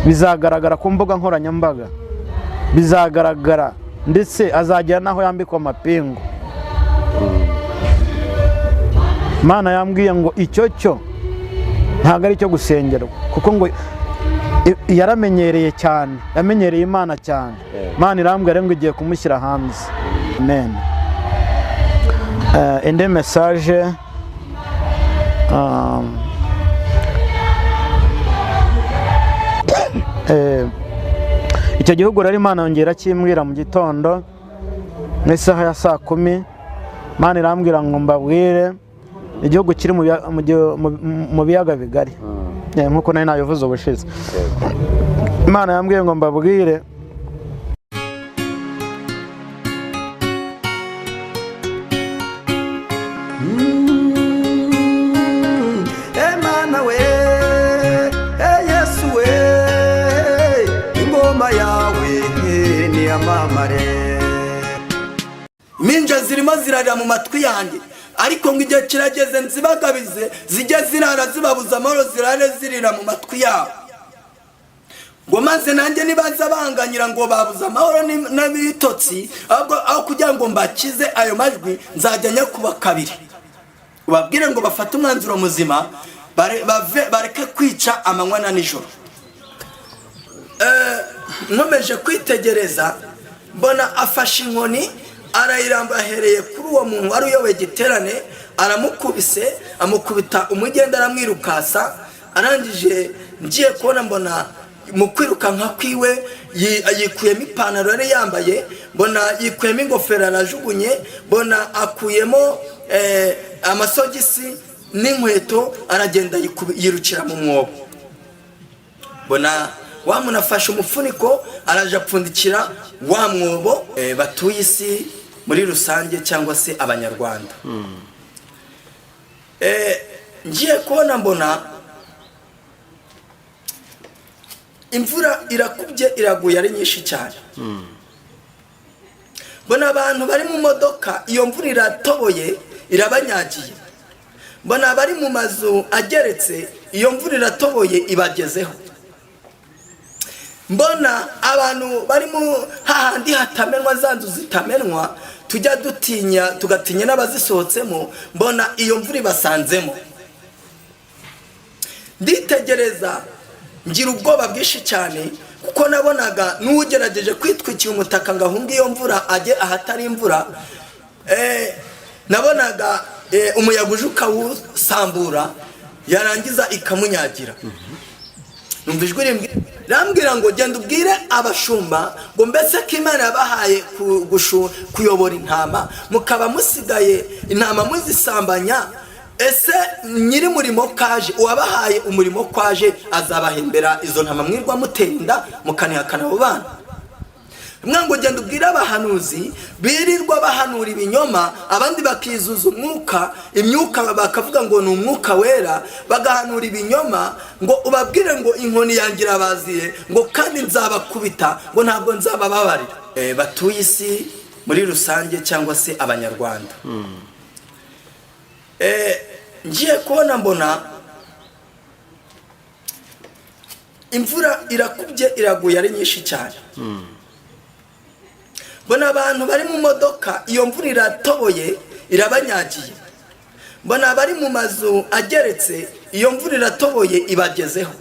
bizagaragara ku mbuga nkoranyambaga, bizagaragara ndetse azagera naho yambikwa amapingu. Imana yambwiye ngo icyo cyo ntabwo ari cyo gusengerwa, kuko ngo yaramenyereye cyane, yamenyereye Imana cyane. Imana irambwira ngo igiye kumushyira hanze. Amen. Indi message icyo gihugu rero Imana yongera kimbwira mu gitondo mu isaha ya 10:00. Imana irambwira ngo mbabwire igihugu kiri mu biyaga bigari, nkuko nari nabivuze ubushize. Imana yambwiye ngo mbabwire Emana we, Yesu we, ingoma yawe ni amamare. Minja zirimo zirarira mu matwi yanjye, ariko ngo igihe kirageze nzibagabize zijye zirara zibabuza amahoro, zirare zirira mu matwi yabo. Ngo maze nanjye nibaza banganyira ngo babuza amahoro n'ibitotsi, aho kugira ngo mbakize ayo majwi nzajya nyakuba kabiri. Ubabwire ngo bafate umwanzuro muzima, bareke kwica amanywa na nijoro. Nkomeje kwitegereza mbona afashe inkoni arayiramba, ahereye kuri uwo muntu wari uyoboye igiterane, aramukubise, amukubita umugenda, aramwirukasa. Arangije ngiye kubona mbona mu kwirukanka kwiwe yikuyemo ipantaro yari yambaye, mbona yikuyemo ingofero arajugunye, mbona akuyemo amasogisi n'inkweto, aragenda yirukira mu mwobo. Mbona wa muntu afashe umufuniko araje apfundikira wa mwobo. Batuye isi muri rusange cyangwa se abanyarwanda, ngiye kubona mbona imvura irakubye iraguye ari nyinshi cyane. Mbona abantu bari mu modoka, iyo mvura iratoboye irabanyagiye. Mbona bari mu mazu ageretse, iyo mvura iratoboye ibagezeho. Mbona abantu bari mu hahandi hatamenwa, za nzu zitamenwa tujya dutinya, tugatinya n'abazisohotsemo. Mbona iyo mvura ibasanzemo. Nditegereza ngira ubwoba bwinshi cyane, kuko nabonaga n'ugerageje kwitwikira umutaka ngo ahunge iyo mvura ajye ahatari imvura. Nabonaga umuyaga uje ukawusambura, yarangiza ikamunyagira. Numva ijwi rambwira ngo genda ubwire abashumba ngo mbese ko Imana yabahaye kuyobora intama, mukaba musigaye intama muzisambanya. Ese nyiri murimo kaje, uwabahaye umurimo kwaje azabahembera izo ntama mwirwa mutenda mukanihakana abo bana? Mwango genda ubwire abahanuzi birirwa bahanura ibinyoma, abandi bakizuza imyuka bakavuga ngo ni umwuka wera, bagahanura ibinyoma, ngo ubabwire ngo inkoni yangira baziye, ngo kandi nzabakubita, ngo ntabwo nzabababarira. Batuye isi muri rusange cyangwa se abanyarwanda, ngiye kubona mbona imvura irakubye iraguye ari nyinshi cyane. Mbona abantu bari mu modoka, iyo mvura iratoboye irabanyagiye. Mbona bari mu mazu ageretse, iyo mvura iratoboye ibagezeho.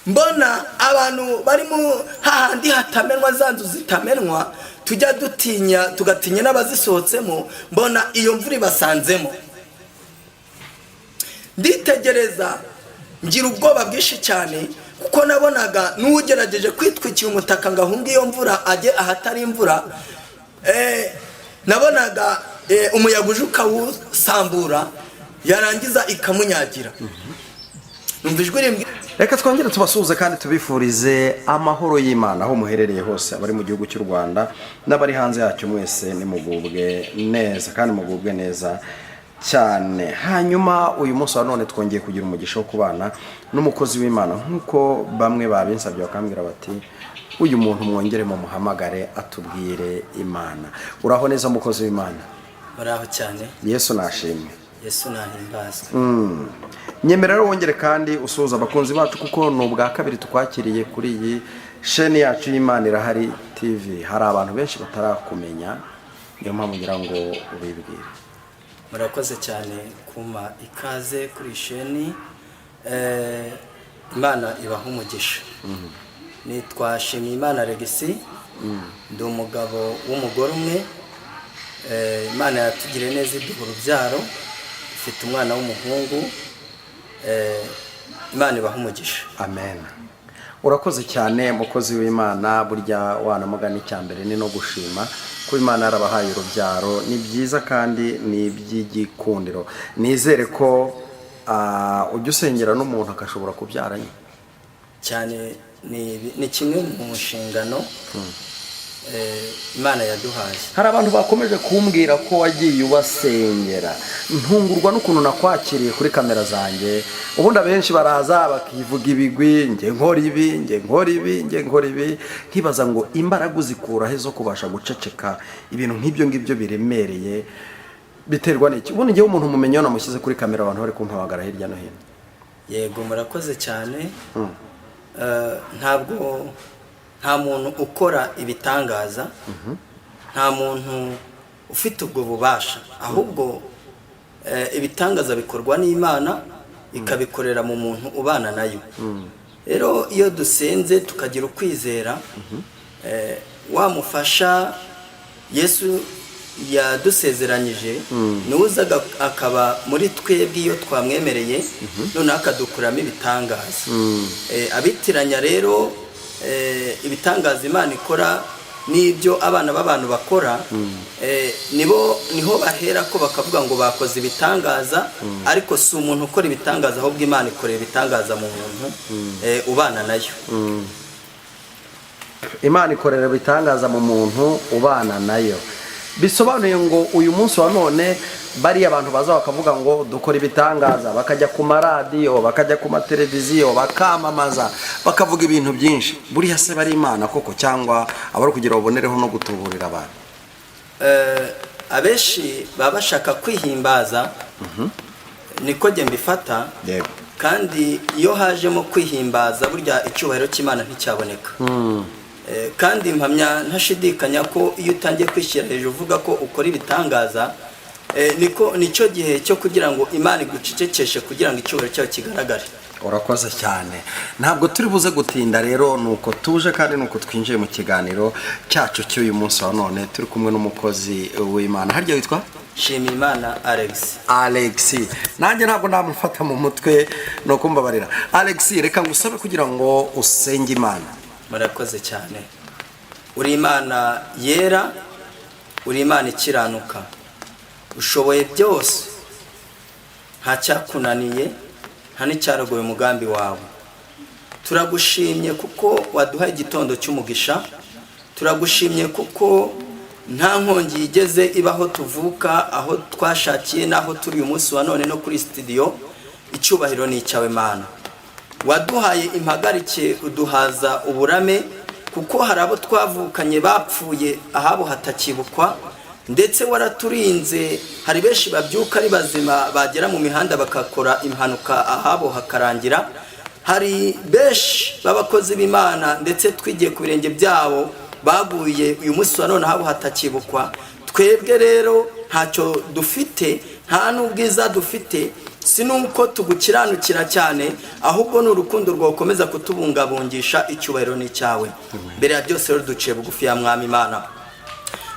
Mbona abantu bari mu hahandi hatamenwa, za nzu zitamenwa tujya dutinya, tugatinya n'abazisohotsemo. Mbona iyo mvura ibasanzemo. Nditegereza ngira ubwoba bwinshi cyane, kuko nabonaga n'ugerageje kwitwikira umutaka ngo ahunge iyo mvura ajye ahatari imvura. Nabonaga umuyaga uje ukawusambura, yarangiza ikamunyagira. Numva ijwi Reka twongere tubasuhuze kandi tubifurize amahoro y'Imana aho muherereye hose, abari mu gihugu cy'u Rwanda n'abari hanze yacyo, mwese nimugubwe neza kandi mugubwe neza cyane. Hanyuma uyu munsi wa none twongeye kugira umugisha wo kubana n'umukozi w'Imana, nkuko bamwe babinsabye bakambwira bati uyu muntu mwongere mu muhamagare atubwire Imana. Uraho neza mukozi w'Imana? Baraho cyane. Yesu nashimwe. Yesu nahimbazwe. nyemerera wongere kandi usuhuza abakunzi bacu kuko ni ubwa kabiri tukwakiriye kuri iyi sheni yacu y'Imana Irahari TV. Hari abantu benshi batarakumenya, niyo mpamvu ngira ngo ubibwire. Murakoze cyane kuma ikaze kuri sheni. Imana ibaha umugisha. Nitwa Shimiyimana Alexis, ndi umugabo w'umugore umwe. Imana yatugiriye neza iduha urubyaro, ifite umwana w'umuhungu. Imana ibaha umugisha. Amen. Urakoze cyane mukozi w'Imana. Burya wanamugana icyambere ni no gushima ko Imana yarabahaye urubyaro. Ni byiza kandi ni iby'igikundiro. Nizere ko ujya usengera n'umuntu akashobora kubyaranye cyane. Ni kimwe mu nshingano Imana yaduhaye. Hari abantu bakomeje kumbwira ko wagiye ubasengera. Ntungurwa n'ukuntu nakwakiriye kuri kamera zanjye. Ubundi abenshi baraza bakivuga ibigwi, nge nkora ibi, nge nkora ibi, nge nkora ibi. Nkibaza ngo imbaraga uzikura he zo kubasha guceceka ibintu nk'ibyo ngibyo biremereye biterwa n'iki? Ubundi ngewe umuntu mumenye namushyize kuri kamera abantu bari kumpamagara hirya no hino. Yego murakoze cyane. Nta muntu ukora ibitangaza, nta muntu ufite ubwo bubasha, ahubwo ibitangaza bikorwa n'Imana ikabikorera mu muntu ubana nayo. Rero iyo dusenze tukagira ukwizera, wamufasha Yesu yadusezeranyije nuzaga akaba muri twebwe iyo twamwemereye, none akadukuramo ibitangaza. Abitiranya rero ibitangaza Imana ikora n'ibyo abana b'abantu bakora, niho bahera ko bakavuga ngo bakoze ibitangaza, ariko si umuntu ukora ibitangaza, ahubwo Imana ikorera ibitangaza mu muntu ubana nayo. Imana ikorera ibitangaza mu muntu ubana nayo. Bisobanuye ngo uyu munsi wa none bari abantu baza bakavuga ngo dukora ibitangaza, bakajya ku maradiyo, bakajya ku mateleviziyo, bakamamaza, bakavuga ibintu byinshi. Buriya se bari Imana koko cyangwa abari kugira ubonereho no gutuburira abantu? Abenshi baba bashaka kwihimbaza, niko jye mbifata. Kandi iyo hajemo kwihimbaza, burya icyubahiro cy'Imana nticyaboneka. Kandi mpamya ntashidikanya ko iyo utangiye kwishyira hejuru uvuga ko ukora ibitangaza, nicyo gihe cyo kugira ngo Imana igucecekeshe kugira ngo icyubahiro cyawe kigaragare. Urakoze cyane. Ntabwo turi buze gutinda rero, nuko tuje kandi nuko twinjiye mu kiganiro cyacu cy'uyu munsi wa none. Turi kumwe n'umukozi w'Imana. Harya witwa Shimiyimana Alexis. Nanjye ntabwo namufata mu mutwe, no kumbabarira. Alexis, reka ngusabe kugira ngo usenge Imana. Murakoze cyane. Uri Imana yera, uri Imana ikiranuka, ushoboye byose, nta cyakunaniye, nta n'icyarogoye umugambi wawe. Turagushimye kuko waduhaye igitondo cy'umugisha. Turagushimye kuko nta nkongi yigeze ibaho tuvuka, aho twashakiye n'aho turi uyu munsi wa none no kuri studio. Icyubahiro ni icyawe Mana. Waduhaye impagarike, uduhaza uburame, kuko hari abo twavukanye bapfuye ahabo hatakibukwa, ndetse waraturinze. Hari benshi babyuka ari bazima, bagera mu mihanda bakakora impanuka ahabo hakarangira. Hari benshi b'abakozi b'Imana ndetse twigiye ku birenge byabo baguye uyu munsi wa none ahabo hatakibukwa. Twebwe rero ntacyo dufite, nta n'ubwiza dufite, si nuko tugukiranukira cyane, ahubwo ni urukundo rwakomeza kutubungabungisha. Icyubahiro ni cyawe. Mbere ya byose rero duciye bugufi ya Mwami Imana,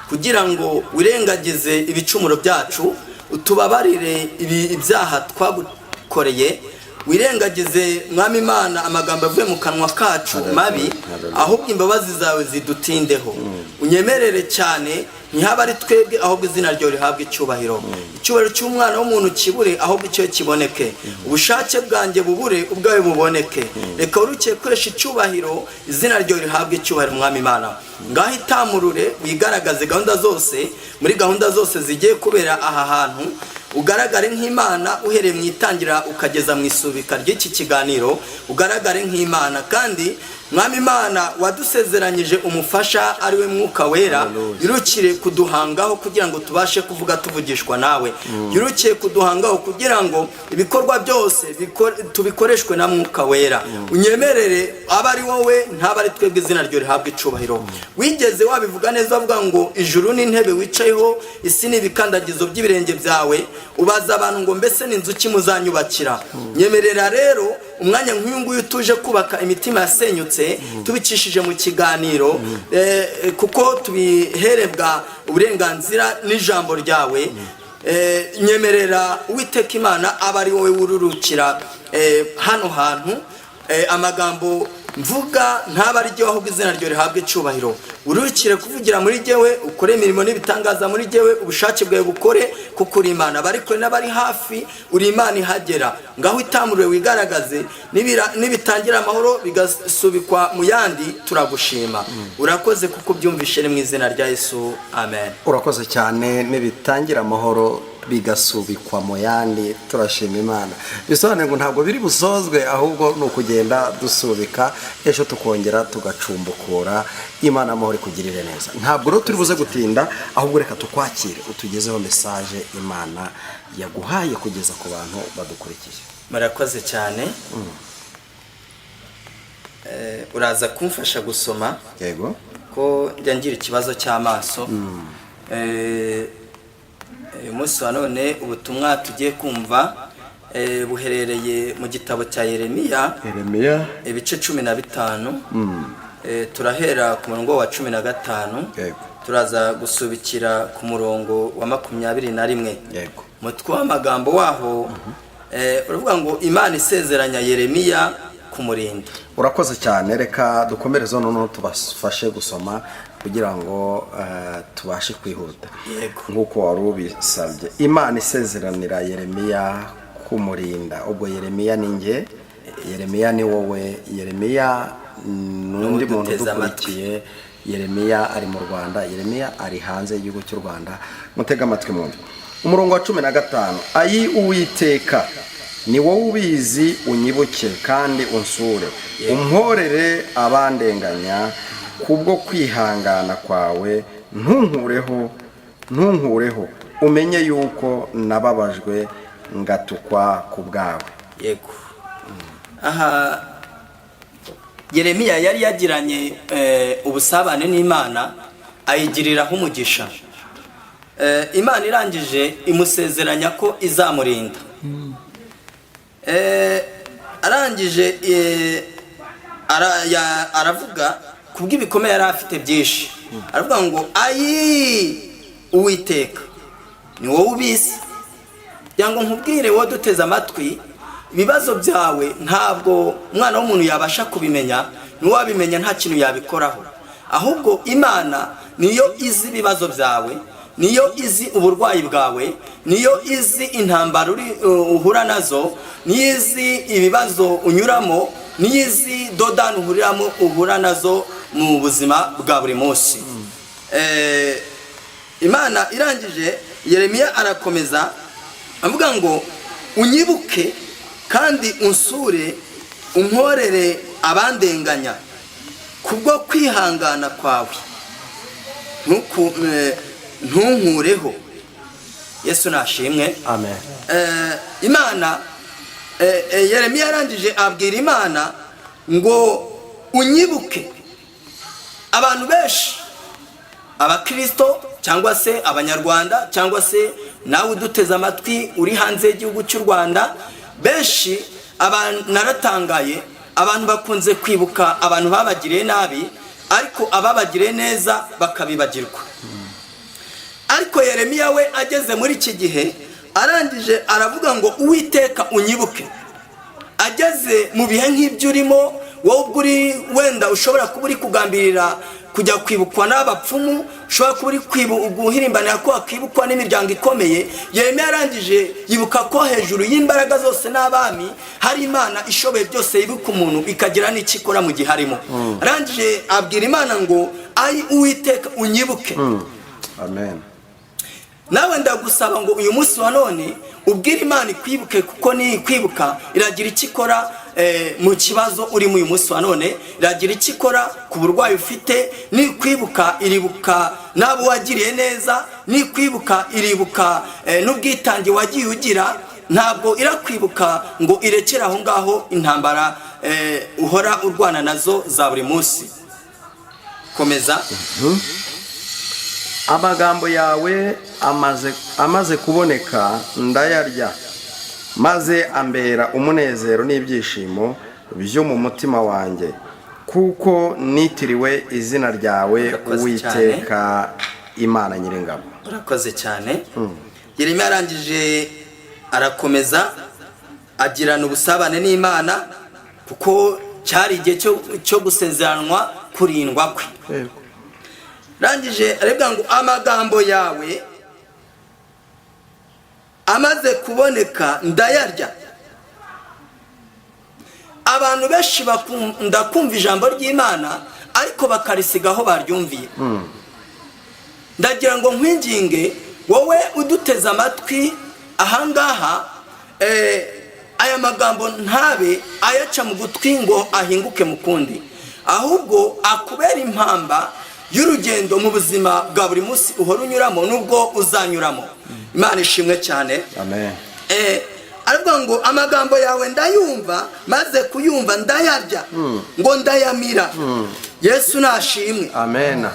kugira ngo wirengagize ibicumuro byacu, utubabarire ibyaha twagukoreye, wirengagize Mwami Imana amagambo avuye mu kanwa kacu mabi, ahubwo imbabazi zawe zidutindeho. Unyemerere cyane, ntihaba ari twebwe, ahubwo izina ryawe rihabwe icyubahiro. Icyubahiro cy'umwana w'umuntu kibure, ahubwo icyo kiboneke. Ubushake bwanjye bubure, ubwawe buboneke. Reka urukiye kwesha icyubahiro, izina ryawe rihabwe icyubahiro Mwami Imana. Ngaho itamurure, wigaragaze gahunda zose, muri gahunda zose zigiye kubera aha hantu. ugaragare nk'Imana uhereye mu itangira ukageza mu isubika ry'iki kiganiro, ugaragare nk'Imana. kandi Mwami Imana wadusezeranyije umufasha ari we Mwuka Wera, yirukire kuduhangaho kugira ngo tubashe kuvuga tuvugishwa nawe. Yirukiye kuduhangaho kugira ngo ibikorwa byose tubikoreshwe na Mwuka Wera. Unyemerere aba ari wowe ntaba ari twebwe, izina ryo rihabwa icubahiro. Wigeze wabivuga neza avuga ngo ijuru n'intebe wicayeho, isi n'ibikandagizo by'ibirenge byawe, ubaza abantu ngo mbese n'inzu ki muzanyubakira. Nyemerera rero umwanya nk'uyu nguyu tuje kubaka imitima yasenyutse tubicishije mu kiganiro, kuko tubiherebwa uburenganzira n'ijambo ryawe. Nyemerera Uwiteka Imana aba ari wowe wururukira hano hantu, amagambo mvuga ntaba ari jyewe ahubwo izina ryo rihabwa icubahiro. Urukire kuvugira muri jyewe, ukore imirimo n'ibitangaza muri jyewe, ubushake bwawe bukore kuko uri Imana. Bari kure n'abari hafi uri Imana ihagera. Ngaho itamurwe wigaragaze, nibitangira amahoro bigasubikwa mu yandi, turagushima. Urakoze kuko byumvishe mu izina rya Yesu, amen. Urakoze cyane. Nibitangira amahoro bigasubikwa mu yandi, turashima Imana. Bisobanuye ngo ntabwo biri busozwe, ahubwo ni ukugenda dusubika, ejo tukongera tugacumbukura. Imana amahoro ikugirire neza. Ntabwo rero turi buze gutinda, ahubwo reka tukwakire utugezeho message Imana yaguhaye kugeza ku bantu badukurikiye. Murakoze cyane. Uraza kumfasha gusoma? Yego. Ko njya ngira ikibazo cy'amaso. Uyu munsi wa none ubutumwa tugiye kumva buherereye mu gitabo cya Yeremiya ibice 15. Turahera ku murongo wa 15, turaza gusubikira ku murongo wa 21. Mutwe w'amagambo waho uravuga ngo Imana isezeranya Yeremiya kumurinda. Urakoze cyane. Reka dukomereze noneho tubafashe gusoma kugira ngo tubashe kwihuta nk'uko wari ubisabye. Imana isezeranira Yeremiya kumurinda. Ubwo Yeremiya ni nge, Yeremiya ni wowe, Yeremiya n'undi muntu dukurikiye. Yeremiya ari mu Rwanda, Yeremiya ari hanze y'igihugu cy'u Rwanda. Mutega amatwi mwumve umurongo wa 15. Ayi Uwiteka, ni wowe ubizi, unyibuke kandi unsure, umporere abandenganya kubwo kwihangana kwawe, ntunkureho, umenye yuko nababajwe ngatukwa ku bwawe. Yego. Aha Yeremiya yari yagiranye ubusabane n'Imana, ayigiriraho umugisha. Imana irangije imusezeranya ko izamurinda. Arangije aravuga kubw'ibikomeye yari afite byinshi. Aravuga ngo ayi Uwiteka, ni wowe ubizi. Yango nkubwire wowe duteze amatwi, ibibazo byawe ntabwo umwana w'umuntu yabasha kubimenya, n'uwabimenya nta kintu yabikoraho. Ahubwo Imana niyo izi ibibazo byawe, niyo izi uburwayi bwawe, niyo izi intambara uhura nazo, niyo izi ibibazo unyuramo, niyo izi dodani uhura nazo mu buzima bwa buri munsi. Imana irangije, Yeremiya arakomeza avuga ngo unyibuke kandi unsure, umporere abandenganya kubwo kwihangana kwawe, ntunkureho. Yesu nashimwe. Amen. Imana, Yeremiya yarangije abwira Imana ngo unyibuke. Abantu benshi, abakristo cyangwa se abanyarwanda cyangwa se nawe uduteze amatwi uri hanze y'igihugu cy'u Rwanda, benshi naratangaye, abantu bakunze kwibuka abantu babagiriye nabi, ariko ababagiriye neza bakabibagirwa. Ariko Yeremiya we ageze muri iki gihe, arangije aravuga ngo Uwiteka unyibuke. Ageze mu bihe nk'ibyo urimo wowe, uri wenda ushobora kuba uri kugambirira kujya kwibukwa n'abapfumu, ushobora kuba uri guhirimbanira ko wakibukwa n'imiryango ikomeye. Yeremiya yarangije yibuka ko hejuru y'imbaraga zose n'abami hari Imana ishoboye byose, yibuka umuntu ikagira n'icyo ikora mu gihe harimo. Arangije abwira Imana ngo ayi Uwiteka unyibuke. Amen. nawe ndagusaba ngo uyu munsi wa none ubwire Imana ikwibuke, kuko ni kwibuka iragira icyo ikora mu kibazo urimo uyu munsi wa none, iragira icyo ikora ku burwayi ufite, ni kwibuka iribuka n'abo wagiriye neza, ni kwibuka iribuka n'ubwitange wagiye ugira. Ntabwo irakwibuka ngo irekere aho ngaho intambara uhora urwana nazo za buri munsi. Komeza. Amagambo yawe amaze kuboneka ndayarya, maze ambera umunezero n'ibyishimo byo mu mutima wanjye, kuko nitiriwe izina ryawe Uwiteka Imana Nyiringabo. Urakoze cyane. Yeremiya arangije arakomeza agirana ubusabane n'Imana, kuko cyari igihe cyo gusezeranwa kurindwa kwe. Rangije arebwa ngo amagambo yawe amaze kuboneka ndayarya. Abantu benshi bakunda kumva ijambo ry'Imana ariko bakarisiga aho baryumviye. Ndagira ngo nkwinginge wowe uduteze amatwi ahangaha, aya magambo ntabe ayaca mu gutwi ngo ahinguke mu kundi, ahubwo akubera impamba y'urugendo mu buzima bwa buri munsi uhora unyuramo nubwo uzanyuramo. Imana ishimwe cyane. Amen. Aravuga ngo amagambo yawe ndayumva, maze kuyumva ndayarya, ngo ndayamira. Yesu nashimwe. Amen.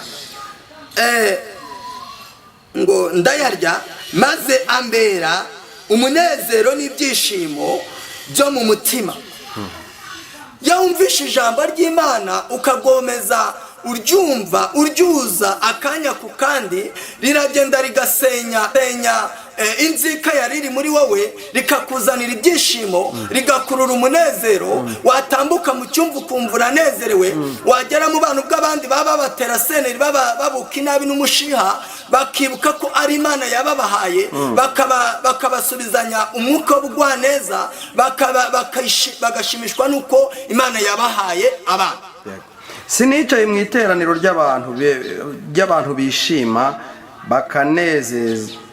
Ngo ndayarya maze ambera umunezero n'ibyishimo byo mu mutima. Yumvishe ijambo ry'Imana ukagomeza uryumva uryuza akanya ku kandi, riragenda rigasenya inzika yari iri muri wowe, rikakuzanira ibyishimo, rigakurura umunezero. Watambuka mu cyumva ukumva uranezerewe, wagera mu bantu bw'abandi baba batera seneri babuka inabi n'umushiha, bakibuka ko ari Imana yababahaye, bakabasubizanya umwuka w'ubugwaneza, bagashimishwa nuko Imana yabahaye abana. Sinicaye mu iteraniro ry'abantu bishima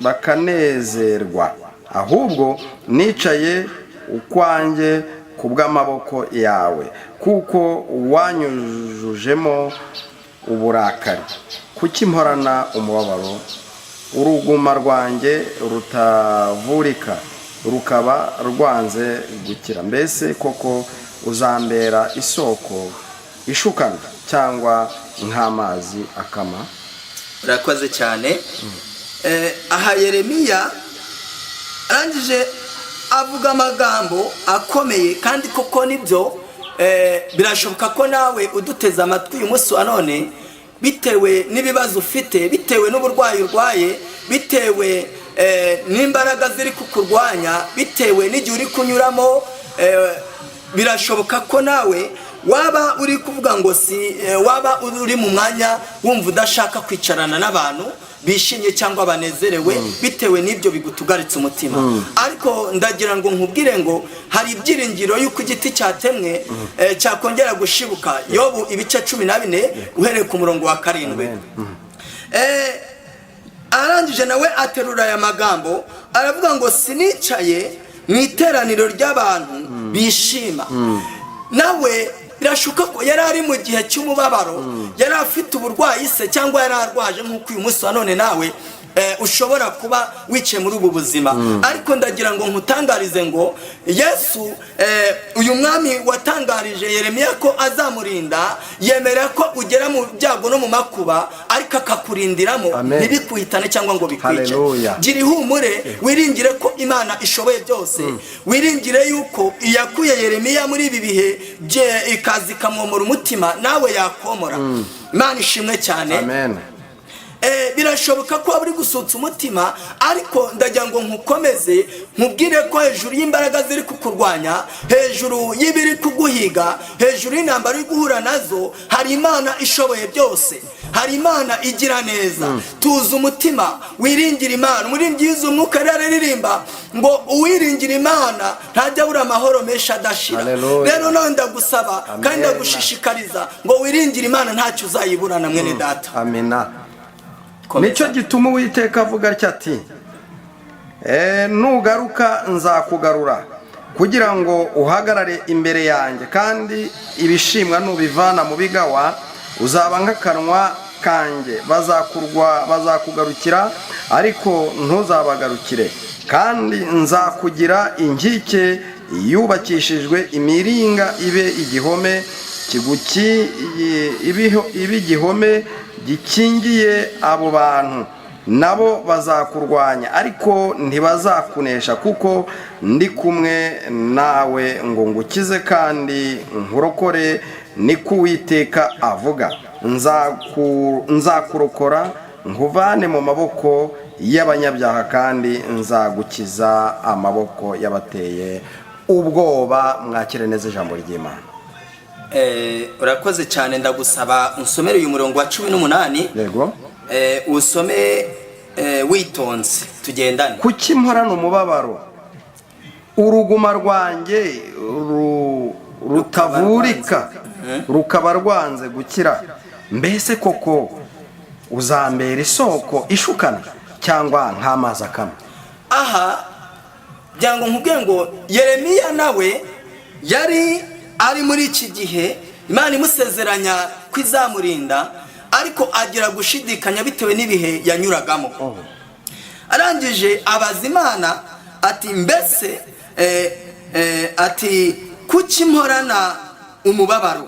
bakanezerwa, ahubwo nicaye ukwanjye ku bw'amaboko yawe, kuko wanyujujemo uburakari. Kuki mporana umubabaro? Uruguma rwanjye rutavurika rukaba rwanze gukira. Mbese koko uzambera isoko ishukana cyangwa nk'amazi akama? Urakoze cyane. Aha Yeremiya arangije avuga amagambo akomeye, kandi koko nibyo. Birashoboka ko nawe uduteze amatwi uyu munsi wa none, bitewe n'ibibazo ufite, bitewe n'uburwayi urwaye, bitewe n'imbaraga ziri kukurwanya, bitewe n'igihe uri kunyuramo, birashoboka ko nawe waba uri kuvuga ngo waba uri mu mwanya wumva udashaka kwicarana n'abantu bishimye cyangwa banezerewe, bitewe n'ibyo bigutugaritse umutima. Ariko ndagira ngo nkubwire ngo hari ibyiringiro y'uko igiti cyatemwe cyakongera gushibuka. Yobu ibice 14 uhereye ku murongo wa 7. Arangije nawe aterura aya magambo, aravuga ngo sinicaye mu iteraniro ry'abantu bishima. Nawe birashuka ko yari ari mu gihe cy'umubabaro, yari afite uburwayi se cyangwa yari arwaje nk'uko uyu munsi wa none nawe ushobora kuba wicaye muri ubu buzima. Ariko ndagira ngo nkutangarize ngo Yesu, uyu mwami watangarije Yeremiya ko azamurinda, yemera ko ugera mu byago no mu makuba, ariko akakurindiramo ntibikuhitane cyangwa ngo bikwice. Gira ihumure, wiringire ko Imana ishoboye byose. Wiringire yuko iyakuye Yeremiya muri ibi bihe ikazi ikamwomora umutima, nawe yakomora. Imana ishimwe cyane. Amen. Birashoboka ko waba uri gusutsa umutima, ariko ndagira ngo nkukomeze nkubwire ko hejuru y'imbaraga ziri kukurwanya, hejuru y'ibiri kuguhiga, hejuru y'intambara uri guhura nazo, hari Imana ishoboye byose. Hari Imana igira neza. Tuza umutima, wiringira Imana. Umuririmbyi yize umwuka aririmba ngo uwiringira Imana ntajya abura amahoro menshi adashira. Rero nawe ndagusaba kandi ndagushishikariza ngo wiringire Imana, ntacyo uzayiburana mwene data. Amina. nicyo gituma Uwiteka avuga atya ati nugaruka nzakugarura kugira ngo uhagarare imbere yanjye, kandi ibishimwa nubivana mu bigawa uzaba nk'akanwa kanjye. Bazakugarukira ariko ntuzabagarukire, kandi nzakugira inkike yubakishijwe imiringa ibe igihome ibe igihome gikingiye abo bantu. Nabo bazakurwanya ariko ntibazakunesha, kuko ndi kumwe nawe ngo ngukize kandi nkurokore, niko Uwiteka avuga. Nzakurokora nkuvane mu maboko y'abanyabyaha, kandi nzagukiza amaboko y'abateye ubwoba. Mwakire neza ijambo ry'Imana. Urakoze cyane, ndagusaba unsomere uyu murongo wa 18. Yego. Usome witonze tugendane. Kuki mporana umubabaro, uruguma rwanjye rutavurika rukaba rwanze gukira? Mbese koko uzambera isoko ishukana, cyangwa nk'amazi akama? Aha byango nkubwiye ngo Yeremiya nawe yari ari muri iki gihe Imana imusezeranya kwizamurinda, ariko agira gushidikanya bitewe n'ibihe yanyuragamo. Arangije abaza Imana ati mbese ati kuki mporana umubabaro?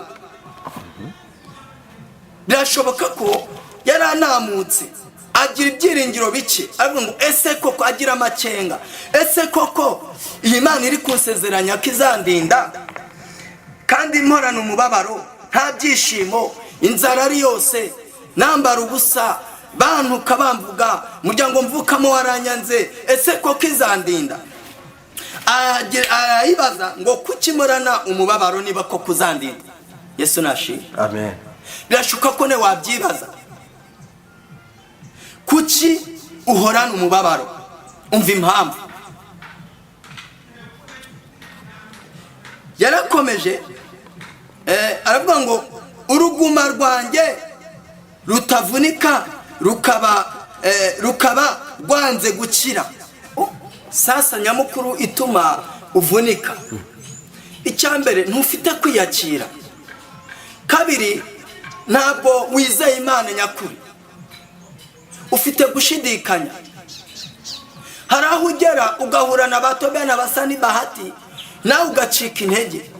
Birashoboka ko yari anamutse agira ibyiringiro bike, avuga ngo ese koko agira amakenga, ese koko iyi Imana iri kunsezeranya ko izandinda kandi mporana umubabaro, nta byishimo, inzara ari yose, nambara ubusa, bantuka bamvuga, umuryango mvukamo waranyanze, ese koko izandinda? Arayibaza ngo kuki mporana umubabaro niba koko uzandinda? Yesu nashimwe. Amen. Birashoboka ko ne wabyibaza, kuki uhorana umubabaro? Umva impamvu. Yarakomeje aravuga ngo uruguma rwanjye rutavunika rukaba rwanze gukira. Sasa nyamukuru ituma uvunika, icyambere ntufite kwiyakira, kabiri ntabwo wizeye Imana nyakuri, ufite gushidikanya. Hari aho ugera ugahura na batobe na basani bahati, nawe ugacika intege,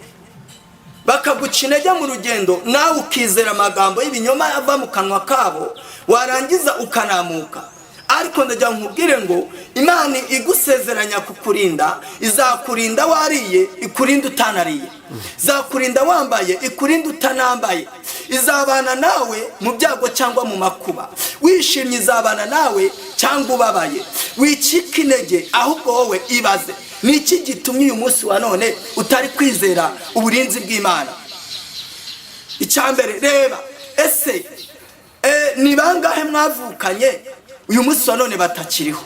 bakaguca intege mu rugendo, nawe ukizera amagambo y'ibinyoma yava mu kanwa kabo, warangiza ukanamuka. Ariko ndagira nkubwire ngo Imana igusezeranya kukurinda, izakurinda wariye, ikurinda utanariye, izakurinda wambaye, ikurinda utanambaye, izabana nawe mu byago cyangwa mu makuba, wishimye izabana nawe cyangwa ubabaye. Wicika intege, ahubwo wowe ibaze, ni iki gitumye uyu munsi wa none utari kwizera uburinzi bw'Imana? Icyambere reba, ese ni bangahe mwavukanye uyu munsi wa none batakiriho?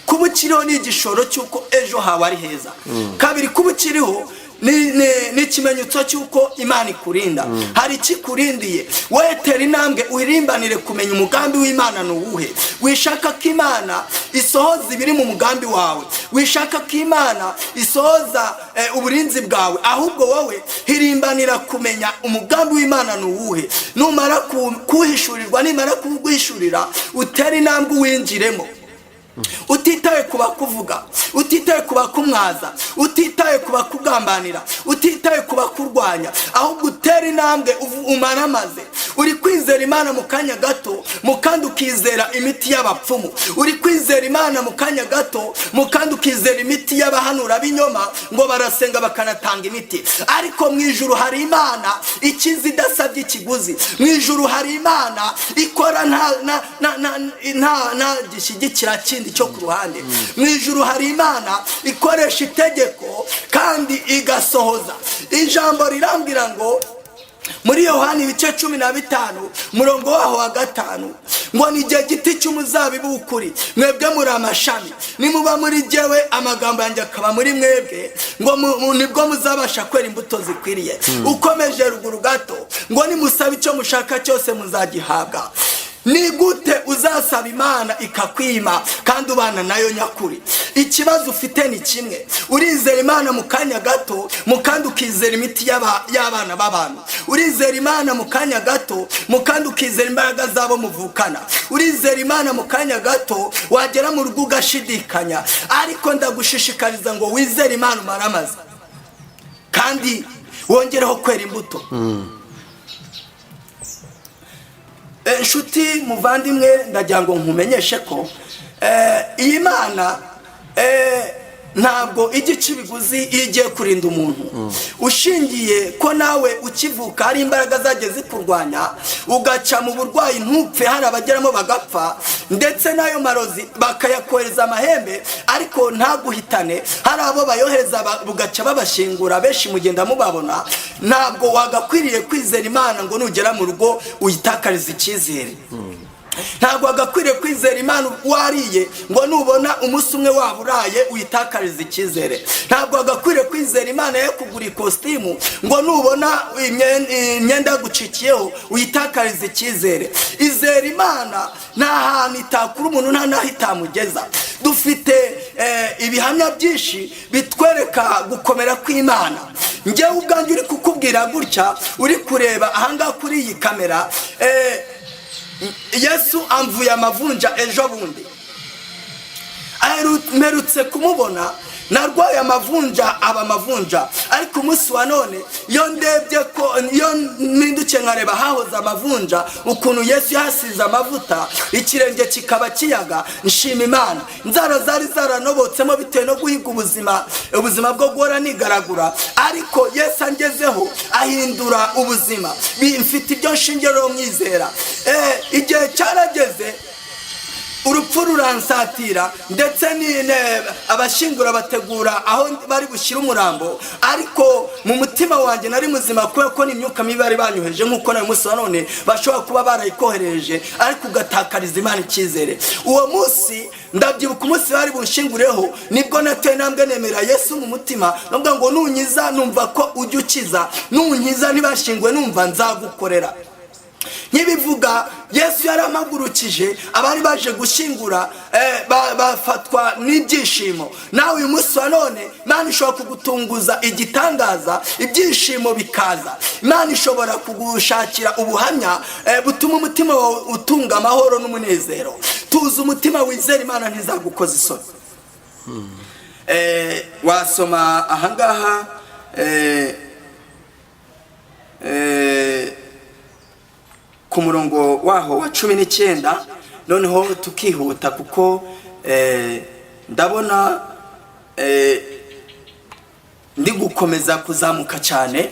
Kuba ukiriho ni igishoro cy'uko ejo hawe ari heza. Kabiri, kuba ukiriho ni ikimenyetso cy'uko Imana ikurinda. Hari ikikurindiye, wetera intambwe uhirimbanire kumenya umugambi w'Imana n'uwuhe. Wishaka ko Imana isohoza ibiri mu mugambi wawe, wishaka ko Imana isohoza uburinzi bwawe, ahubwo wowe hirimbanira kumenya umugambi w'Imana n'uwuhe. Numara kuhishurirwa, nimara kuguhishurira, utera intambwe winjiremo, utitaye ku bakuvuga, utitaye ku bakumwaza, utitaye ku bakugambanira, utitaye ku bakurwanya, ahubwo utera intambwe umaramaze. Uri kwizera Imana mu kanya gato, mukandi ukizera imiti y'abapfumu. Uri kwizera Imana mu kanya gato, mukandi ukizera imiti y'abahanura b'inyoma ngo barasenga bakanatanga imiti. Ariko mu ijuru hari Imana ikizi idasabye ikiguzi. Mu ijuru hari Imana ikora nta gishyigikira kindi cyo ku ruhande. Mu ijuru hari Imana ikoresha itegeko kandi igasohoza. Ijambo rirambwira ngo muri Yohani ibice 15 murongo waho wa 5 ngo ni igihe giti cy'umuzabibu ukuri, mwebwe muri amashami, nimuba muri jyewe amagambo yanjye akaba muri mwebwe, ngo nibwo muzabasha kwera imbuto zikwiriye. Ukomeje ruguru gato ngo nimusaba icyo mushaka cyose muzagihabwa. ni gute uzasaba imana ikakwima kandi ubana nayo nyakuri? Ikibazo ufite ni kimwe, urizera imana mu kanya gato mukandi ukizera imiti y'abana b'abantu, urizera imana mu kanya gato mukandi ukizera imbaraga zabo muvukana, urizera imana mu kanya gato wagera mu rugo ugashidikanya. Ariko ndagushishikariza ngo wizere imana umaramaze kandi wongereho kwera imbuto. Inshuti muvandimwe, ndagira ngo nkumenyeshe ko iyi mana ntabwo igica ibiguzi iyo igiye kurinda umuntu. Ushingiye ko nawe ukivuka hari imbaraga zagiye zikurwanya ugaca mu burwayi ntupfe, hari abageramo bagapfa, ndetse n'ayo marozi bakayakohereza amahembe ariko ntaguhitane, hari abo bayohereza bugaca babashingura, benshi mugenda mubabona. Ntabwo wagakwiriye kwizera imana ngo nugera mu rugo uyitakarize icyizere. Ntabwo wagakwiriye kwizera imana wariye ngo nubona umunsi umwe waburaye uyitakarize icyizere. Ntabwo wagakwiriye kwizera imana yo kugura ikositimu ngo nubona imyenda yagucikiyeho uyitakarize icyizere. Izera imana, nta hantu itakura umuntu, nta naho itamugeza. Dufite ibihamya byinshi bitwereka gukomera kw'imana. Njyewe ubwanjye uri kukubwira gutya, uri kureba ahangaha kuri iyi kamera, Yesu amvuye amavunja ejo bundi. Mperutse kumubona, narwaye amavunja aba amavunja, ariko umunsi wa none iyo ndebye ko, iyo mpindukiye nkareba hahoze amavunja, ukuntu Yesu yasize amavuta ikirenge kikaba kiyaga, nshima imana. Inzara zari zaranobotsemo bitewe no guhiga ubuzima bwo guhora nigaragura, ariko Yesu angezeho ahindura ubuzima. Mfite ibyo nshingiraho mwizera. Igihe cyarageze urupfu ruransatira, ndetse abashingura bategura aho bari bushyira umurambo, ariko mu mutima wanjye nari muzima kubera ko n'imyuka mibi bari banyoheje, nk'uko nawe munsi wa none bashobora kuba barayikohereje, ariko ugatakariza imana icyizere. Uwo munsi ndabyibuka, umunsi bari bunshingureho, nibwo nateye intambwe nemera Yesu mu mutima, navuga ngo nunkiza numva ko ujya ukiza, nunkiza ntibashinguwe numva nzagukorera. Nkibivuga Yesu yaramagurukije abari baje gushingura, bafatwa n'ibyishimo. Nawe uyu munsi wa none Imana ishobora kugutunguza igitangaza, ibyishimo bikaza. Imana ishobora kugushakira ubuhamya butuma umutima wawe utunga amahoro n'umunezero. Tuzi umutima wizera imana ntizagukoza isoni. Wasoma ahangaha ku murongo waho wa 19, noneho tukihuta kuko ndabona ndi gukomeza kuzamuka cyane,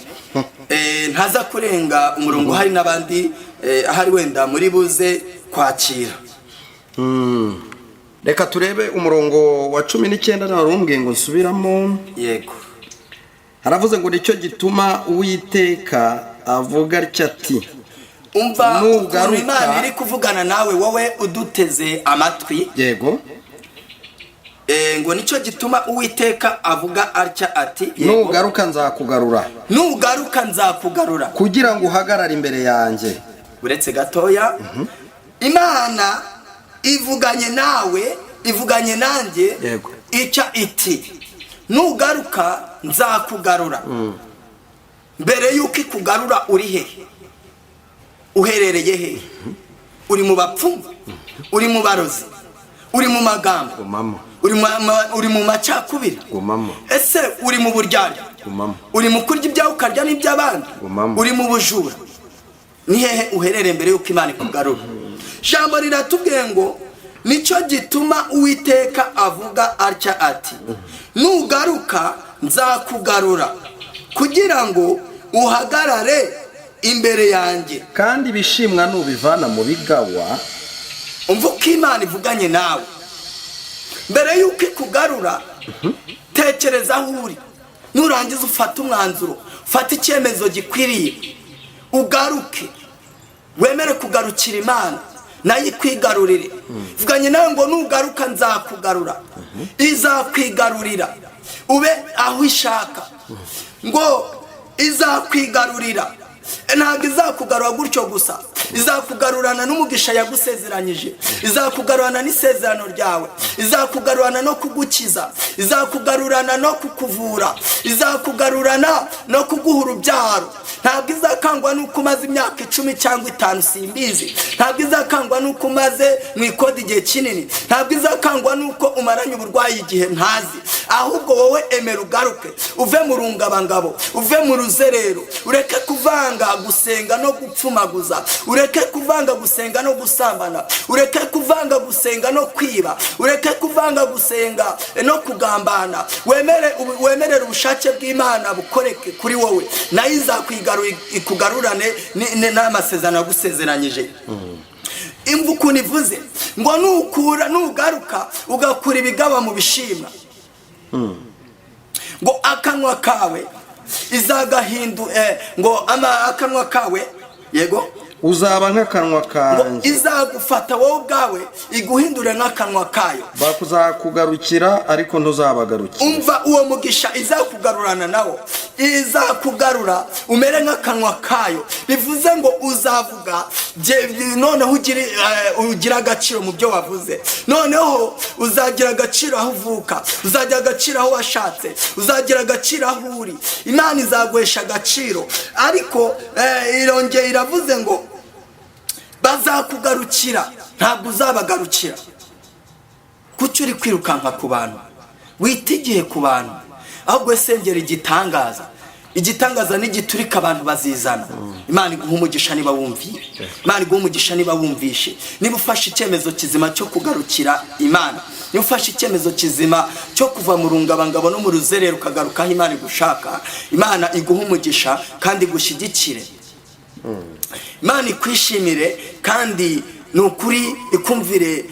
ntaza kurenga umurongo. Hari n'abandi ahari wenda muri buze kwakira. Reka turebe umurongo wa 19, narumbwiye ngo nsubiramo. Yego, haravuze ngo nicyo gituma Uwiteka avuga atya ati, umva ukuntu Imana iri kuvugana nawe wowe uduteze amatwi. Yego. Ngo nicyo gituma Uwiteka avuga atya ati, nugaruka nzakugarura, nugaruka nzakugarura, kugira ngo uhagarare imbere yanjye. Uretse gatoya, Imana ivuganye nawe, ivuganye nanjye. Yego. Ica iti nugaruka nzakugarura. Mbere yuko ikugarura uri hehe? Uherereye hehe? Uri mu bapfumu? Uri mu barozi? Uri mu magambo? Gumamo. Uri mu macakubiri? Gumamo. Ese uri mu buryarya? Gumamo. Uri mu kurya ibyawe ukarya n'iby'abandi? Gumamo. Uri mu bujura? Ni hehe uherereye mbere yuko Imana ikugarura? Jambo riratubwiye ngo nicyo gituma Uwiteka avuga atya ati, nugaruka nzakugarura, kugira ngo uhagarare imbere yanjye, kandi ibishimwa nubivana mu bigawa. umva uko Imana ivuganye nawe. Mbere yuko ikugarura, tekereza aho uri, nurangiza ufate umwanzuro, ufate icyemezo gikwiriye, ugaruke, wemere kugarukira Imana nayo ikwigarurire. Vuganye nawe ngo nugaruka nzakugarura, izakwigarurira ube aho ishaka, ngo izakwigarurira. Ntabwo izakugarura gutyo gusa, izakugarurana n'umugisha yagusezeranyije, izakugarurana n'isezerano ryawe, izakugarurana no kugukiza, izakugarurana no kukuvura, izakugarurana no kuguha urubyaro. Ntabwo izakangwa nuko umaze imyaka 10 cyangwa 5 simbizi, ntabwo izakangwa nuko umaze mu ikodi igihe kinini, ntabwo izakangwa nuko umaranye uburwayi igihe ntazi. Ahubwo wowe emera ugaruke, uve mu rungabangabo, uve mu ruzerero, ureke kuvanga gusenga no gupfumaguza, ureke kuvanga gusenga no gusambana, ureke kuvanga gusenga no kwiba, ureke kuvanga gusenga no kugambana. Wemerere ubushake bw'Imana bukoreke kuri wowe, nayo ikugarurane n'amasezerano yagusezeranyije. Imva ukuntu ivuze ngo nugaruka ugakura ibigaba mu bishimwa, ngo akanwa kawe ngo akanwa kawe yego uzaba nk'akanwa kanjye, izagufata wowe ubwawe iguhindure nk'akanwa kayo. bakuzakugarukira ariko ntuzabagarukira. Umva uwo mugisha izakugarurana nawo, izakugarura umere nk'akanwa kayo. Bivuze ngo uzavuga noneho ugira agaciro mu byo wavuze, noneho uzagira agaciro aho uvuka, uzagira agaciro aho washatse, uzagira agaciro aho uri. Imana izaguhesha agaciro. Ariko irongeye iravuze ngo bazakugarukira, ntabwo uzabagarukira. Kuki uri kwirukanka ku bantu? Wita igihe ku bantu, ahubwo sengera igitangaza. Igitangaza n'igiturika abantu bazizana. Imana iguha umugisha niba wumviye, Imana iguha umugisha niba wumvishe, niba ufashe icyemezo kizima cyo kugarukira Imana, niba ufashe icyemezo kizima cyo kuva mu rungabangabo no mu ruzerero ukagaruka aho Imana igushaka. Imana iguha umugisha kandi igushyigikire. Imana ikwishimire kandi nukuri ikumvire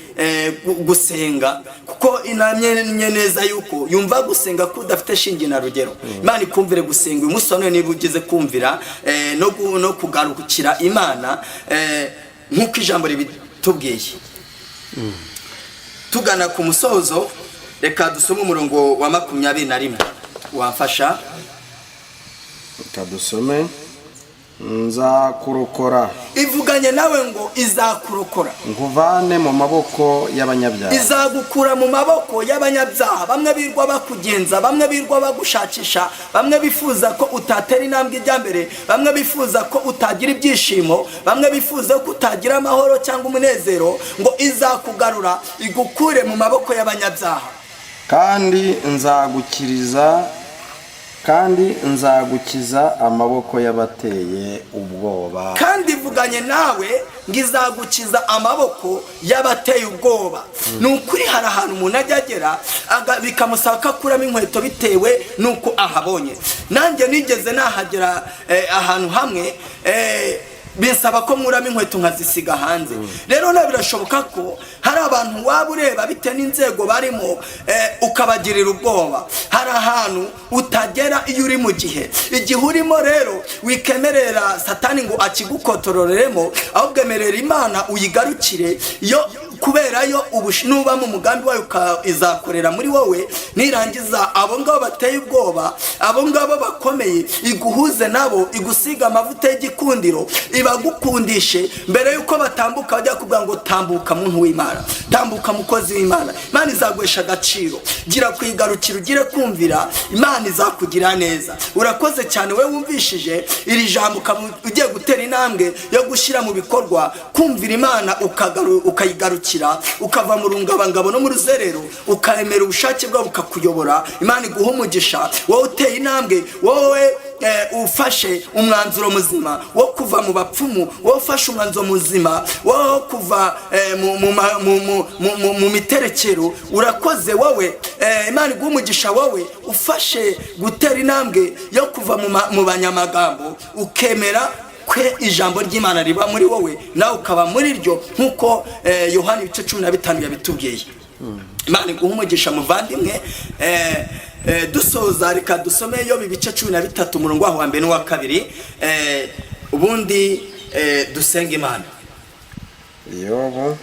gusenga, kuko inamye neza yuko yumva gusenga ko udafite shinge na rugero. Imana ikumvire gusenga uyu munsi none niba ugeze kumvira no kugarukira Imana nk'uko ijambo ribitubwiye. Tugana ku musozo, reka dusome umurongo wa 21. Wamfasha? Reka dusome. Nzakurokora. Ivuganye nawe ngo izakurokora, nkuvane mu maboko y'abanyabyaha. Izagukura mu maboko y'abanyabyaha, bamwe birwa bakugenza, bamwe birwa bagushakisha, bamwe bifuza ko utatera intambwe ijya mbere, bamwe bifuza ko utagira ibyishimo, bamwe bifuza ko utagira amahoro cyangwa umunezero. Ngo izakugarura igukure mu maboko y'abanyabyaha, kandi nzagukiza amaboko y'abateye ubwoba. Kandi ivuganye nawe ngo izagukiza amaboko y'abateye ubwoba. Nukuri hari ahantu umuntu ajya agera bikamusaka kuramo inkweto bitewe nuko ahabonye. Nanjye nigeze nahagera ahantu hamwe bisaba ko muramo inkweto nkazisiga hanze. Rero na birashoboka ko hari abantu waba ureba bite n'inzego barimo ukabagirira ubwoba. Hari ahantu utagera iyo uri mu gihe urimo. Rero wikemerera Satani ngo akigukotororeremo, ahubwo emerera Imana uyigarukire yo, kubera yo nuba mu mugambi wayo izakorera muri wowe. Nirangiza abo ngabo bateye ubwoba, abo ngabo bakomeye, iguhuze nabo, igusiga amavuta y'igikundiro, ibagukundishe mbere yuko batambuka bajya kuvuga ngo tambuka muntu w'Imana, tambuka mukozi w'Imana. Imana izaguhesha agaciro. Gira kwigarukira, ugire kumvira, Imana izakugira neza. Urakoze cyane we wumvishije iri jambo ugiye gutera intambwe yo gushyira mu bikorwa kumvira Imana, ukayigarukira, ukava mu rungabangabo no mu ruzerero, ukemera ubushake bwawe bukakuyobora. Imana iguha umugisha wowe uteye intambwe, wowe ufashe umwanzuro muzima wo kuva mu bapfumu, wowe ufashe umwanzuro muzima wo kuva mu miterekero. Urakoze wowe, Imana iguha umugisha wowe ufashe gutera intambwe yo kuva mu banyamagambo, ukemera kwe ijambo ry'Imana riba muri wowe, nawe ukaba muri ryo nk'uko Yohana 15 yabitubwiye. Imana iguha umugisha muvandimwe. Dusoza reka dusome Yobu 13 umurongo wa 1 n'uwa 2, ubundi dusenga Imana. Yobu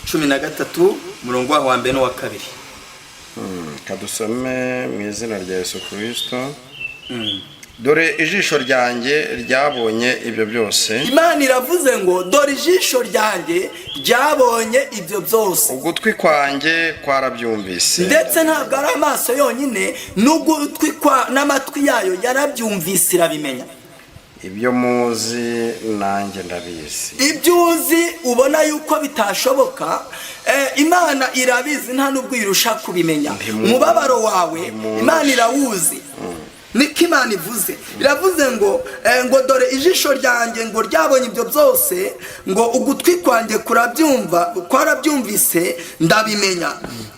13 umurongo wa 1 n'uwa 2. kadusome mu izina rya Yesu Kristo. Dore ijisho ryanjye ryabonye ibyo byose. Imana iravuze ngo dore ijisho ryanjye ryabonye ibyo byose, ugutwi kwanjye kwarabyumvise. ndetse ntabwo ari amaso yonyine, n'ugutwi n'amatwi yayo yarabyumvise irabimenya. Ibyo muzi nanjye ndabizi. Ibyo uzi ubona yuko bitashoboka, Imana irabizi, nta nubwo irusha kubimenya. Umubabaro wawe Imana irawuzi. Niko Imana ivuze, iravuze ngo dore ijisho ryanjye ngo ryabonye ibyo byose, ngo ugutwi kwanjye kwarabyumvise ndabimenya.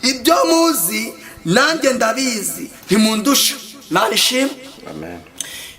Ibyo muzi nanjye ndabizi, ntimundusha. Imana ishimwe. Amen.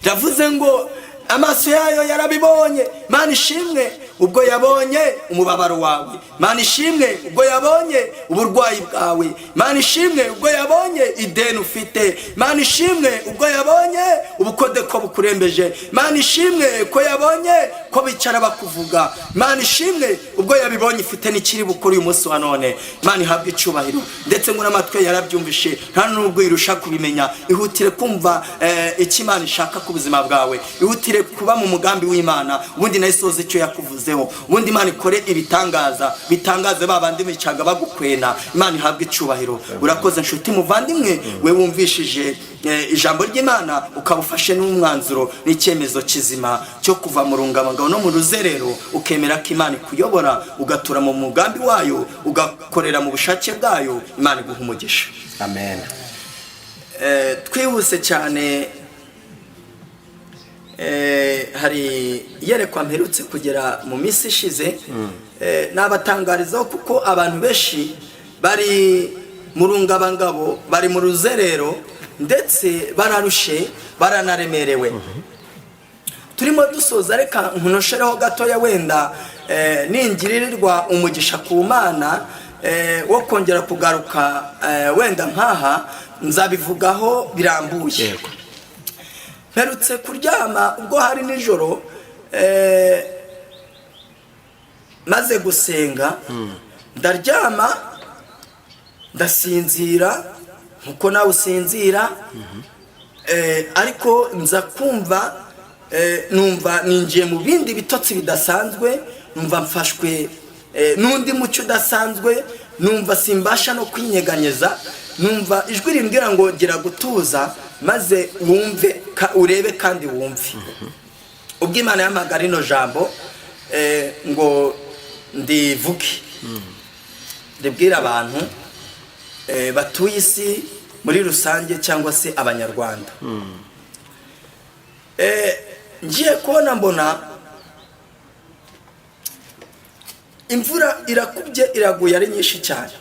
Iravuze ngo amaso yayo yarabibonye. Imana ishimwe ubwo yabonye umubabaro wawe. Imana ishimwe ubwo yabonye uburwayi bwawe. Imana ishimwe ubwo yabonye ideni ufite. Imana ishimwe ubwo yabonye ubukode ko bukurembeje. Imana ishimwe ko yabonye ko bicara bakuvuga. Imana ishimwe ubwo yabibonye ifite n'ikiri bukuru uyu munsi wa none. Imana ihabwe icubahiro, ndetse ngo n'amatwi yarabyumvishe, nta nubwo irusha kubimenya. Ihutire kumva icyo Imana ishaka ku buzima bwawe, ihutire kuba mu mugambi w'Imana, ubundi nayo isoze icyo yakuvuzeho, ubundi Imana ikore bitangaze babandi bicaga bagukwena. Imana ihabwe icubahiro. Urakoze nshuti muvandimwe, we wumvishije ijambo ry'Imana ukabufashe n'umwanzuro n'icyemezo kizima cyo kuva mu rungabangabo no mu ruzerero, ukemera ko Imana ikuyobora, ugatura mu mugambi wayo, ugakorera mu bushake bwayo. Imana iguha umugisha. Amen. Twihuse cyane, hari iyerekwa mperutse kugera mu minsi ishize, nabatangarizaho kuko abantu benshi bari mu rungabangabo, bari mu ruzerero, ndetse bararushe, baranaremerewe. Turimo dusoza, reka nkunoshereho gatoya, wenda ningiririrwa umugisha ku Mana wo kongera kugaruka wenda nkaha, nzabivugaho birambuye. Mperutse kuryama ubwo hari nijoro, maze gusenga ndaryama ndasinzira nkuko nawe usinzira, ariko nza kumva numva ninjiye mu bindi bitotsi bidasanzwe, numva mfashwe n'undi mucyo udasanzwe, numva simbasha no kwinyeganyeza, numva ijwi rimbwira ngo gira gutuza maze wumve, urebe kandi wumve. Ubwo Imana yampaga rino jambo ngo ndivuge, ribwira abantu batuye isi muri rusange cyangwa se abanyarwanda. Ngiye kubona mbona imvura irakubye, iraguye ari nyinshi cyane.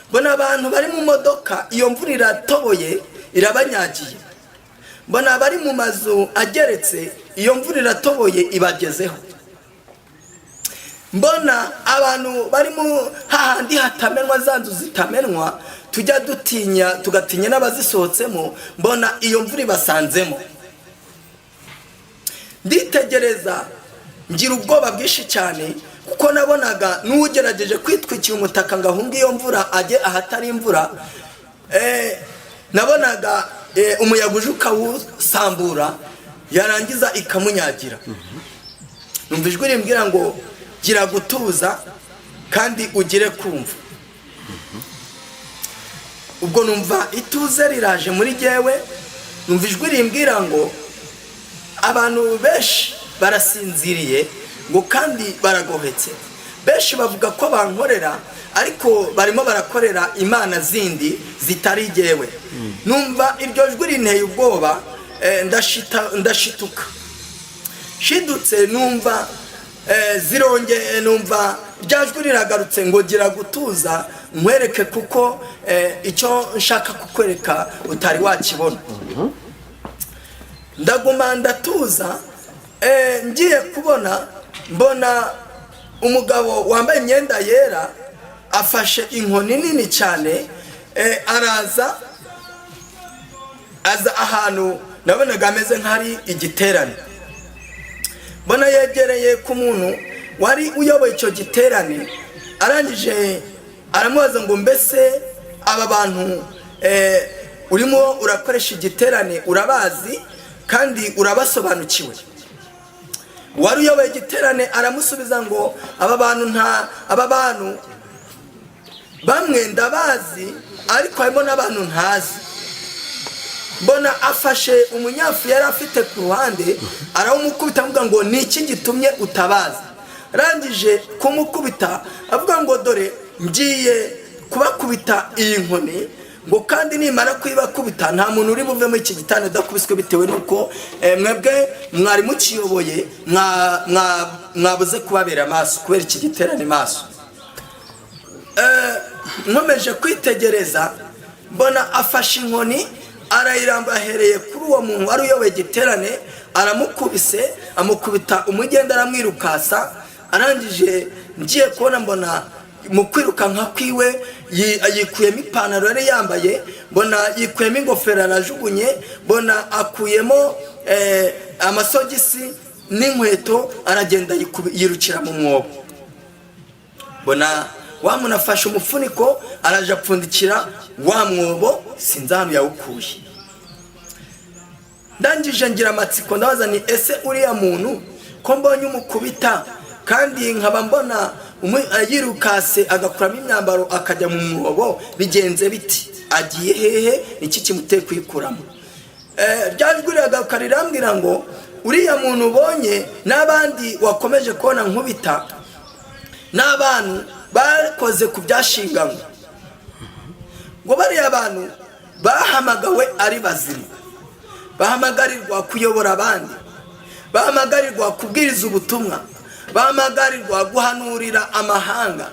Mbona abantu bari mu modoka, iyo mvura iratoboye irabanyagiye. Mbona bari mu mazu ageretse, iyo mvura iratoboye ibagezeho. Mbona abantu bari mu hahandi hatamenwa, za nzu zitamenwa tujya dutinya, tugatinya n'abazisohotsemo, mbona iyo mvura ibasanzemo. Nditegereza ngira ubwoba bwinshi cyane, kuko nabonaga n'ugerageje kwitwikira umutaka ngo ahunge iyo mvura ajye ahatari imvura. Nabonaga umuyaga uje ukawusambura, yarangiza ikamunyagira. Numva ijwi rimbwira ngo gira gutuza kandi ugire kumva. Ubwo numva ituze riraje muri jyewe, numva ijwi rimbwira ngo abantu benshi barasinziriye, ngo kandi baragohetse. Benshi bavuga ko bankorera, ariko barimo barakorera imana zindi zitari jyewe. Numva iryo jwi rinteye ubwoba, ndashituka. Shidutse numva zirongeye, numva rya jwi riragarutse ngo gira gutuza nkwereke, kuko icyo nshaka kukwereka utari wakibona. Ndaguma ndatuza, ngiye kubona mbona umugabo wambaye imyenda yera afashe inkoni nini cyane, aza ahantu nabonaga ameze nk'ari igiterane. Mbona yegereye ku muntu wari uyoboye icyo giterane, arangije aramubaza ngo mbese aba bantu urimo urakoresha igiterane urabazi kandi urabasobanukiwe. Wari uyoboye igiterane aramusubiza ngo aba bantu bamwe ndabazi ariko harimo n'abantu ntazi. Mbona afashe umunyafu yari afite ku ruhande arawumukubita avuga ngo ni iki gitumye utabazi. Arangije kumukubita avuga ngo dore ngiye kubakubita iyi nkoni ngo kandi nimara kuyibakubita nta muntu uri buve muri iki gitane udakubiswe, bitewe n'uko mwebwe mwari mukiyoboye mwabuze kubabera amaso kubera iki giterane maso. Nkomeje kwitegereza mbona afashe inkoni arayiramba ahereye kuri uwo muntu wari uyoboye igiterane aramukubise, amukubita umugenda aramwirukasa. Arangije ngiye kubona mbona mu kwirukanka kwiwe yikuyemo ipantaro yari yambaye, mbona yikuyemo ingofero arajugunye, mbona akuyemo amasogisi n'inkweto aragenda yirukira mu mwobo. Mbona wa muntu afashe umufuniko araje apfundikira wa mwobo, sinzi ahantu yawukuye. Ndangije ngira amatsiko ndabaza ni ese uriya muntu ko mbonye umukubita kandi nkaba mbona yirukase agakuramo imyambaro akajya mu mwobo, bigenze biti? Agiye hehe? Iki kimuteye kuyikuramo? Ryajwiraga karirambwira ngo uriya muntu ubonye n'abandi wakomeje kubona nkubita n'abantu bakoze ku byashinganywe, ngo bariya abantu bahamagawe ari bazima, bahamagarirwa kuyobora abandi, bahamagarirwa kubwiriza ubutumwa, bahamagarirwa guhanurira amahanga.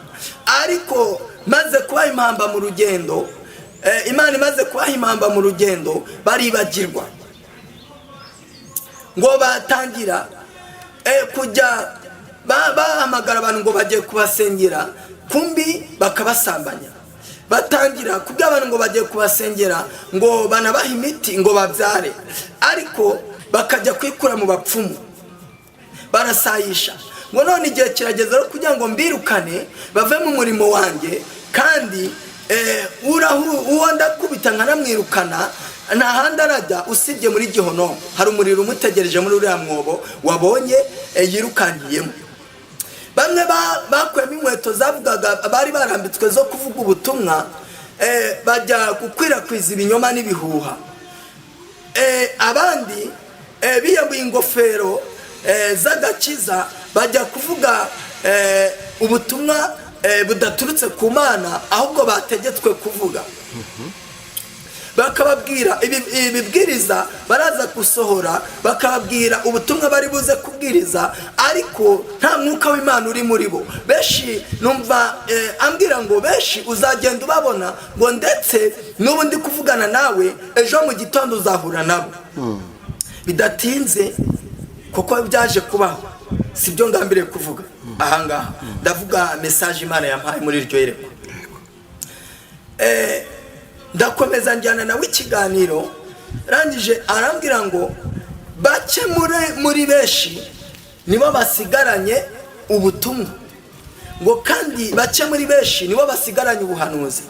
Ariko maze kubaha impamba mu rugendo, Imana imaze kubaha impamba mu rugendo, baribagirwa. Ngo batangira kujya bahamagara abantu ngo bagiye kubasengera, kumbi bakabasambanya. Batangira kubwira abantu ngo bagiye kubasengera ngo banabaha imiti ngo babyare, ariko bakajya kwikura mu bapfumu barasayisha. Ngo none igihe kirageze rero kugira ngo mbirukane bave mu murimo wanjye, kandi uwo ndakubita nkanamwirukana nta handi arajya usibye muri Gihonomo. Hari umuriro umutegereje muri uriya mwobo wabonye yirukangiyemo. Bamwe bakuyemo inkweto zavugaga bari barambitswe zo kuvuga ubutumwa, bajya gukwirakwiza ibinyoma n'ibihuha. Abandi biyambuye ingofero z'agakiza bajya kuvuga ubutumwa budaturutse ku Mana, ahubwo bategetswe kuvuga. Bakababwira ibibwiriza baraza gusohora, bakababwira ubutumwa bari buze kubwiriza, ariko nta mwuka w'Imana uri muri bo. Benshi numva ambwira ngo benshi uzagenda ubabona ngo ndetse n'ubu ndi kuvugana nawe ejo mu gitondo uzahura nabo. Bidatinze kuko byaje kubaho, sibyo ngambiriye kuvuga ahangaha. Ndavuga message Imana yampaye muri iryo yerekwa. Ndakomeza njyana nawe ikiganiro, rangije arambwira ngo bake muri benshi nibo basigaranye ubutumwa, ngo kandi bake muri benshi nibo basigaranye ubuhanuzi.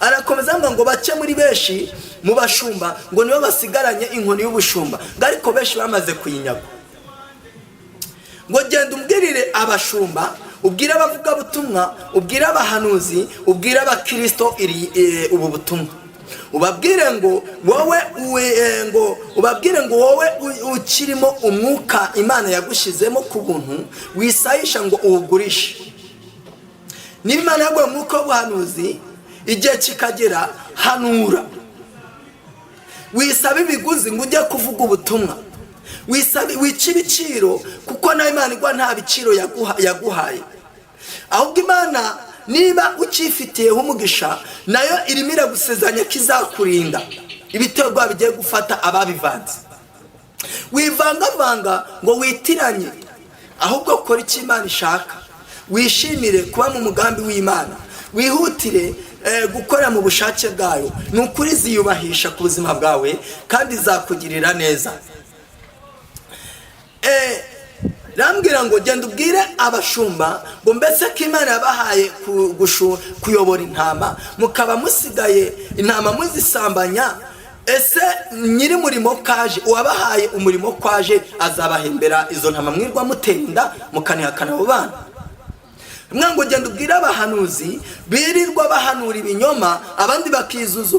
Arakomeza ngo bake muri benshi mu bashumba ngo nibo basigaranye inkoni y'ubushumba, ariko benshi bamaze kuyinyaga. Ngo genda umbwirire abashumba, ubwire abavuga butumwa, ubwire abahanuzi, ubwire abakristo ubu butumwa. Ubabwire ngo wowe ukirimo umwuka Imana yagushizemo ku buntu, wisayisha ngo uwugurishe. Niba Imana yaguha umwuka w'ubuhanuzi, igihe kikagera hanura. Wisaba ibiguzi ngo ujye kuvuga ubutumwa, wica ibiciro, kuko nawe Imana igwa nta biciro yaguhaye. Ahubwo Imana niba ukifitiyeho umugisha, nayo irimo iragusezeranya ko izakurinda ibiterwa bigiye gufata ababivanze. Wivangavanga ngo witiranye, ahubwo kora icyo Imana ishaka. Wishimire kuba mu mugambi w'Imana, wihutire gukora mu bushake bwayo. Ni ukuri ziyubahisha ku buzima bwawe kandi zakugirira neza. rambwira ngo genda ubwire abashumba ngo mbese ko Imana yabahaye kuyobora intama mukaba musigaye intama muzisambanya, ese nyiri murimo kaje uwabahaye umurimo kwaje azabahembera izo ntama mwirwa mutenda mukanihakana abo bana? Ngo genda ubwire abahanuzi birirwa bahanura ibinyoma, abandi bakizuza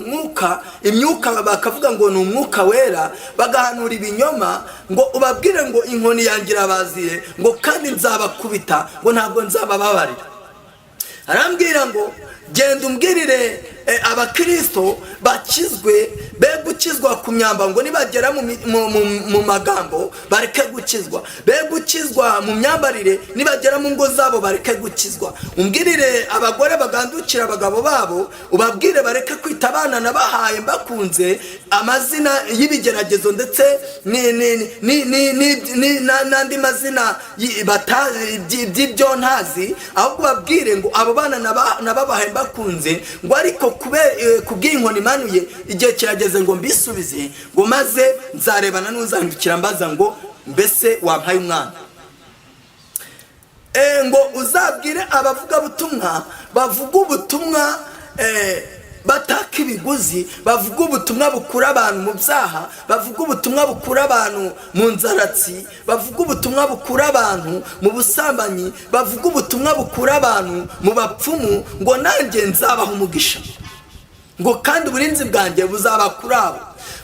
imyuka bakavuga ngo ni umwuka wera, bagahanura ibinyoma, ngo ubabwire ngo inkoni yanjye irabaziye, ngo kandi nzabakubita, ngo ntabwo nzabababarira. Arambwira ngo genda umbwirire abakristo bakizwe, be gukizwa ku myambaro, ngo nibagera mu magambo bareke gukizwa, be gukizwa mu myambarire, nibagera mu ngo zabo bareke gukizwa. Umbwirire abagore bagandukira abagabo babo, ubabwire bareke kwita abana nabahaye mbakunze amazina y'ibigeragezo ndetse n'andi mazina by'ibyo ntazi, ahubwo babwire ngo abo bana nababahaye mbakunze, ngo ariko kubw'inkoni imanuye igihe kirageze ngo mbisubize, ngo maze nzarebana n'uzandukira mbaza ngo mbese wampaye umwana. Ngo uzabwire abavuga butumwa bavuga ubutumwa bataka ibiguzi, bavuga ubutumwa bukura abantu mu byaha, bavuga ubutumwa bukura abantu mu nzaratsi, bavuga ubutumwa bukura abantu mu busambanyi, bavuga ubutumwa bukura abantu mu bapfumu, ngo nanjye nzabaha umugisha, ngo kandi uburinzi bwanjye buzaba kuri abo.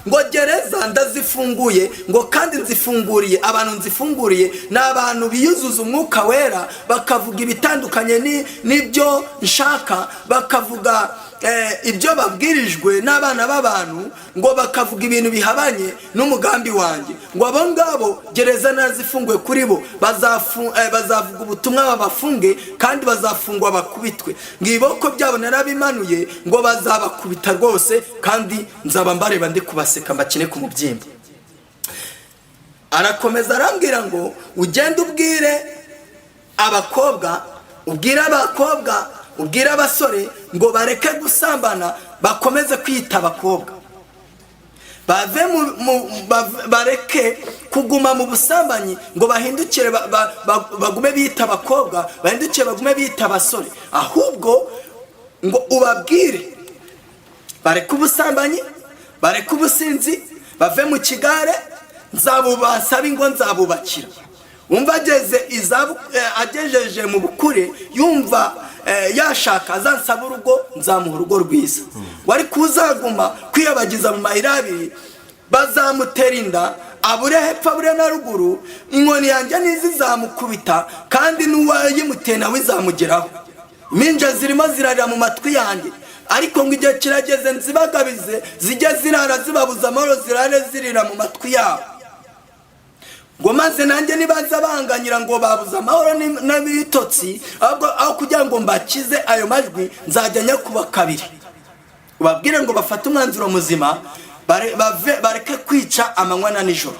Ngo gereza ndazifunguye, ngo kandi nzifunguriye abantu nzifunguriye ni abantu biyuzuza umwuka wera, bakavuga ibitandukanye n'ibyo nshaka, bakavuga ibyo babwirijwe n'abana b'abantu, ngo bakavuga ibintu bihabanye n'umugambi wanjye. Ngo abo ngabo gereza nazifunguye kuri bo, bazavuga ubutumwa babafunge kandi bazafungwa bakubitwe, ngo iboko byabo narabimanuye, ngo bazabakubita rwose kandi nzaba mbareba ndi kubaseka mbakine ku mubyimba. Arakomeza arambwira ngo ugende ubwire abakobwa, ubwire abasore ngo bareke gusambana, bakomeze kwita abakobwa, bareke kuguma mu busambanyi, ngo bahindukire bagume bita abakobwa, bahindukire bagume bita abasore, ahubwo ngo ubabwire bareke ubusambanyi, bareke ubusinzi, bave mu kigare, nzabubasaba ingo nzabubakira. Umva agejeje mu bukure, yumva yashaka azansaba urugo, nzamuha urugo rwiza. Wari kuzaguma kwiyabagiza mu mayira abiri, bazamutera inda, abure hepfo abure na ruguru, inkoni yanjye ntizizamukubita kandi n'uwayimuteye nawe izamugeraho. Impinja zirimo zirarira mu matwi yanjye, ariko ngo igihe kirageze nzibagabize, zijye zirara zibabuza amahoro, zirare zirira mu matwi yabo. Ngo maze nanjye nibaza banganyira ngo babuze amahoro n'ibitotsi, aho kugira ngo mbakize ayo majwi nzajya nyakuba kabiri. Ubabwire ngo bafate umwanzuro muzima, bareke kwica amanywa na nijoro.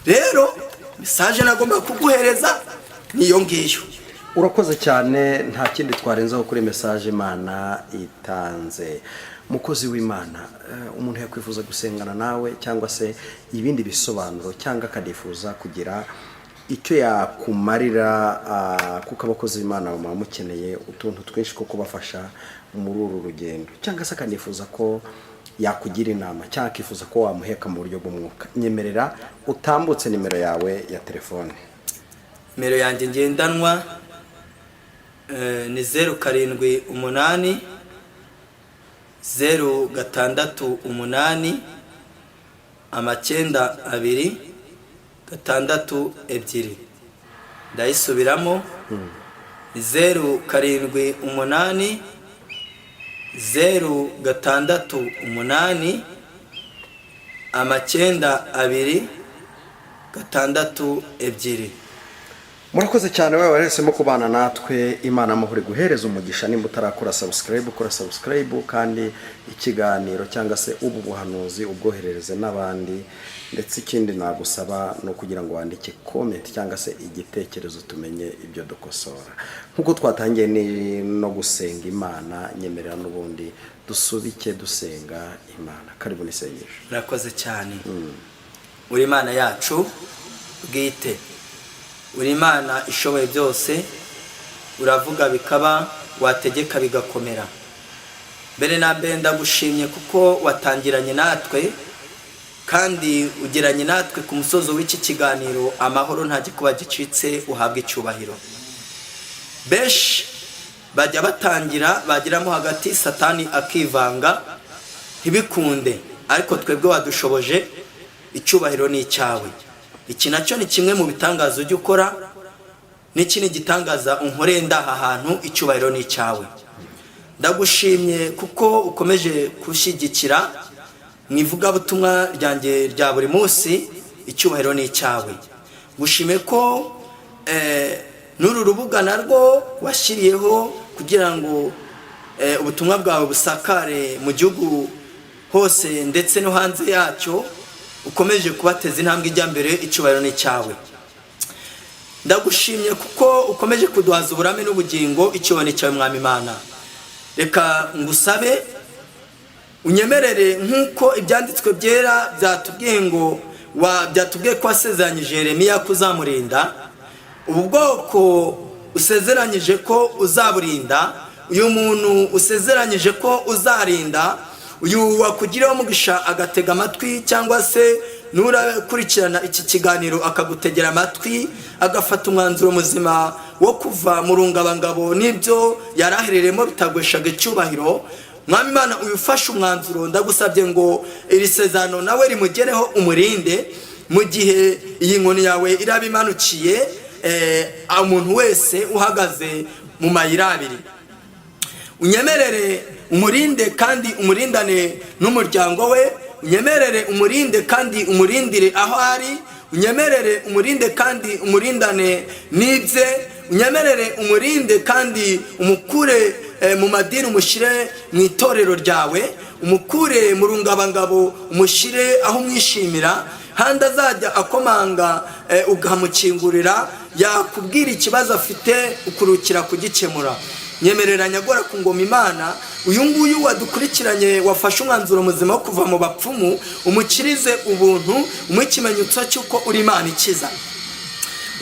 Rero mesaje nagomba kuguhereza niyo ngiyo. Urakoze cyane, nta kindi twarenzaho kuri mesaje Imana itanze. Mukozi w'Imana, umuntu yakwifuza gusengana nawe cyangwa se ibindi bisobanuro, cyangwa akadifuza kugira icyo yakumarira, kuko abakozi b'Imana baba mukeneye utuntu twinshi ko kubafasha muri uru rugendo, cyangwa se akanifuza ko yakugira inama, cyangwa akifuza ko wamuheka mu buryo bw'umwuka, nyemerera utambutse nimero yawe ya telefone. Nimero yanjye ngendanwa ni 078 068 922. Ndayisubiramo, 078 068 922. Murakoze cyane wewe wahisemo kubana natwe. Imana amahore guhereza umugisha. Nimba utarakora subscribe, ukora subscribe, kandi ikiganiro cyangwa se ubu buhanuzi ubwoherereze n'abandi. Ndetse ikindi nagusaba no kugira ngo wandike comment cyangwa se igitekerezo tumenye ibyo dukosora. Nkuko twatangiye no gusenga Imana, nyemerera n'ubundi dusubike dusenga Imana. Karibu nisengesho. Murakoze cyane. Uri Imana yacu bwite, uri Imana ishoboye byose, uravuga bikaba, wategeka bigakomera. Mbere na mbere ndagushimye kuko watangiranye natwe kandi ugiranye natwe ku musozo w'iki kiganiro. Amahoro ntajye kuba gicitse, uhabwe icyubahiro. Benshi bajya batangira bagiramo hagati, satani akivanga ntibikunde, ariko twebwe wadushoboje, icyubahiro ni icyawe. Iki nacyo ni kimwe mu bitangazo ujya ukora, n'iki ni igitangaza unkoreye ndaha hantu, icyubahiro ni icyawe. Ndagushimye kuko ukomeje gushyigikira mu ivugabutumwa ryanjye rya buri munsi, icyubahiro ni icyawe. Gushime ko n'uru rubuga narwo washyiriyeho kugira ngo ubutumwa bwawe busakare mu gihugu hose ndetse no hanze yacyo, ukomeje kubateza intambwe ijya mbere, icyubahiro ni icyawe. Ndagushimye kuko ukomeje kuduhaza uburame n'ubugingo, icyubahiro ni icyawe Mwami Imana. Reka ngusabe unyemerere nk'uko ibyanditswe byera byatubwiye ngo byatubwiye ko wasezeranyije Yeremiya kuzamurinda. Ubu bwoko usezeranyije ko uzaburinda, uyu muntu usezeranyije ko uzarinda, uyu wakugiraho umugisha agatega amatwi, cyangwa se nurakurikirana iki kiganiro akagutegera amatwi, agafata umwanzuro muzima wo kuva mu rungabangabo n'ibyo yarahereremo bitagweshaga icyubahiro. Mwami Imana, uyufashe umwanzuro, ndagusabye ngo iri sezerano nawe rimugereho, umurinde mu gihe iyi nkoni yawe iraba imanukiye umuntu wese uhagaze mu mayira abiri. Unyemerere umurinde kandi umurindane n'umuryango we, unyemerere umurinde kandi umurindire aho ari, unyemerere umurinde kandi umurindane n'ibye, unyemerere umurinde kandi umukure mu madini, umushyire mu itorero ryawe, umukure mu rungabangabo, umushyire aho umwishimira, handi azajya akomanga ugahamukingurira, yakubwira ikibazo afite ukurukira kugikemura. Nyemerera nyagora ku ngoma Imana, uyu nguyu wadukurikiranye wafashe umwanzuro muzima wo kuva mu bapfumu, umukirize ubuntu, umuhe ikimenyetso cy'uko uri Imana ikiza.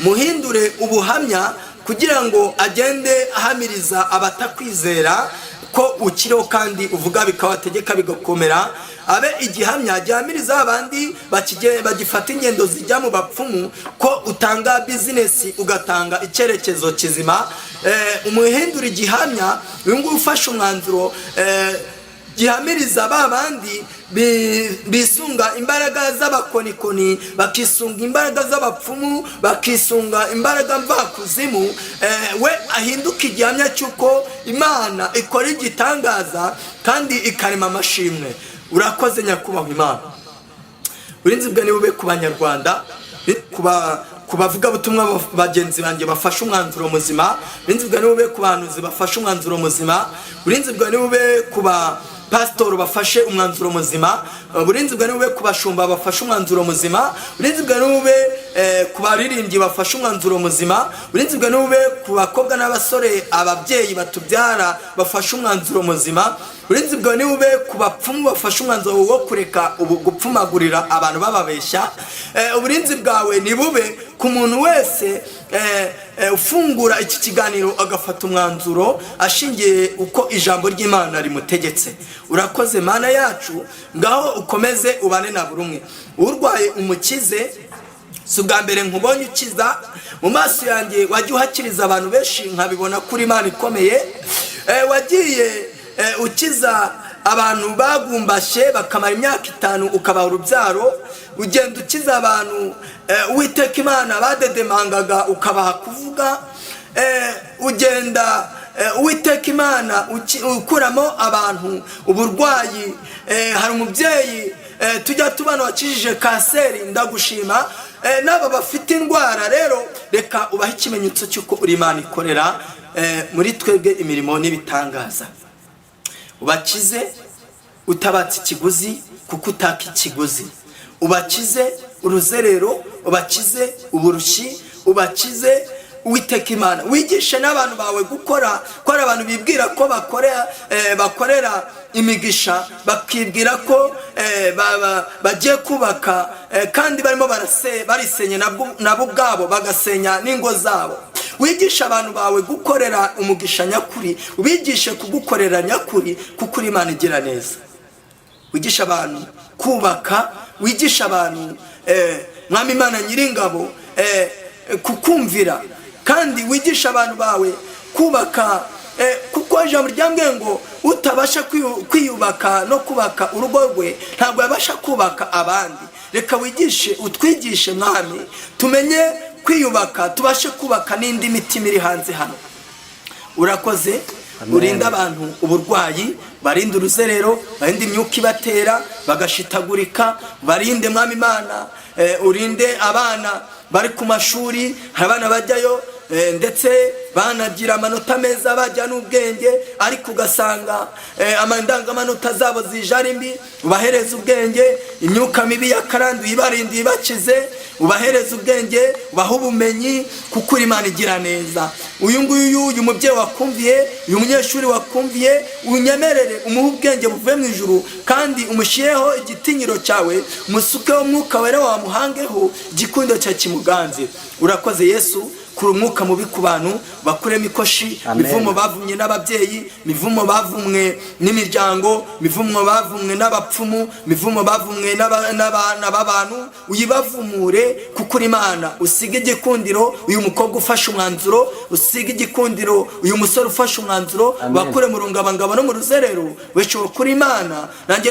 Muhindure ubuhamya kugira ngo agende ahamiriza abatakwizera ko ukiriho kandi uvuga bikabategeka bigakomera, abe igihamya gihamiriza abandi bagifata ingendo zijya mu bapfumu ko utanga bizinesi ugatanga icyerekezo kizima. Umuhindura igihamya, uyu nguyu ufashe umwanzuro gihamiriza ba bandi bisunga imbaraga z'abakonikoni, bakisunga imbaraga z'abapfumu, bakisunga imbaraga mvakuzimu, we ahinduka igihamya cy'uko Imana ikora igitangaza kandi ikarema amashimwe. Urakoze nyakubahwa Imana. Urinzi bwa niwe ku Banyarwanda, ku bavugabutumwa bagenzi banjye bafashe umwanzuro muzima, urinzi bwa niwe ku bahanuzi bafashe umwanzuro muzima, urinzi bwa niwe ku pasitoro bafashe umwanzuro muzima, uburinzi bwa niwe ku bashumba bafashe umwanzuro muzima, uburinzi bwa niwe ku baririmbyi bafashe umwanzuro muzima, uburinzi bwa niwe ku bakobwa n'abasore ababyeyi batubyara bafashe umwanzuro muzima, uburinzi bwa niwe ku bapfumu bafashe umwanzuro wo kureka gupfumagurira abantu bababeshya. Uburinzi bwawe ni bube ku muntu wese ufungura iki kiganiro agafata umwanzuro ashingiye uko ijambo ry'Imana rimutegetse. Urakoze Mana yacu, ngaho ukomeze ubane na buri umwe. Urwaye umukize, si ubwa mbere nkubonye ukiza, mu maso yanjye wajya uhakiriza abantu benshi nkabibona kuri Imana ikomeye. Wagiye ukiza abantu bagumbashye bakamara imyaka 5 ukabaha urubyaro, ugenda ukiza abantu Uwiteka Imana badedemangaga ukabaha kuvuga, ugenda Uwiteka Imana ukuramo abantu uburwayi. Hari umubyeyi tujya tubana wakijije kanseri, ndagushima. N'aba bafite indwara rero, reka ubahe ikimenyetso cy'uko uri Imana ikorera muri twebwe imirimo n'ibitangaza. Ubakize utabatse ikiguzi kuko utaka ikiguzi, ubakize uruzerero, ubakize uburushyi, ubakize Uwiteka Imana wigishe n'abantu bawe gukora ko ari abantu bibwira ko bakorera imigisha, bakibwira ko bagiye kubaka kandi barimo barisenya nabo ubwabo bagasenya n'ingo zabo. Wigisha abantu bawe gukorera umugisha nyakuri, ubigishe kugukorera nyakuri kuko uri Imana igira neza. Wigisha abantu kubaka, wigisha abantu Mwami Imana Nyiringabo kukumvira, kandi wigisha abantu bawe kubaka kuko ijambo ryambwiye ngo utabasha kwiyubaka no kubaka urugo rwe ntabwo yabasha kubaka abandi. Reka wigishe utwigishe Mwami tumenye kwiyubaka, tubashe kubaka n'indi mitima iri hanze hano. Urakoze, urinda abantu uburwayi, barinde uruzerero, barinde imyuka ibatera bagashitagurika, barinde Mwami Imana, urinde abana bari ku mashuri, abana bajyayo ndetse banagira amanota meza bajya n'ubwenge, ariko ugasanga amandangamanota zabo zijari mbi. Ubahereza ubwenge, imyuka mibi y'akarandu ibarinde ibakize, ubahereza ubwenge, ubaha ubumenyi kuko uri Imana igira neza. Uyu mubyeyi wakumviye, uyu munyeshuri wakumviye, unyemerere umuhe ubwenge buvuye mu ijuru, kandi umushireho igitinyiro cyawe, umusukeho umwuka wera wamuhangeho, igikundo cyawe kimuganze. Urakoze Yesu, kuri umwuka mubi ku bantu, bakuremo ikoshi, mivumo bavumye n'ababyeyi, mivumo bavumwe n'imiryango, mivumo bavumwe n'abapfumu, mivumo bavumwe n'abana b'abantu, uyibavumure kuko uri Imana. Usige igikundiro uyu mukobwa ufashe umwanzuro, usige igikundiro uyu musore ufashe umwanzuro, bakure mu rungabangabo no mu ruzerero, weshoboka kuri Imana. Nanjye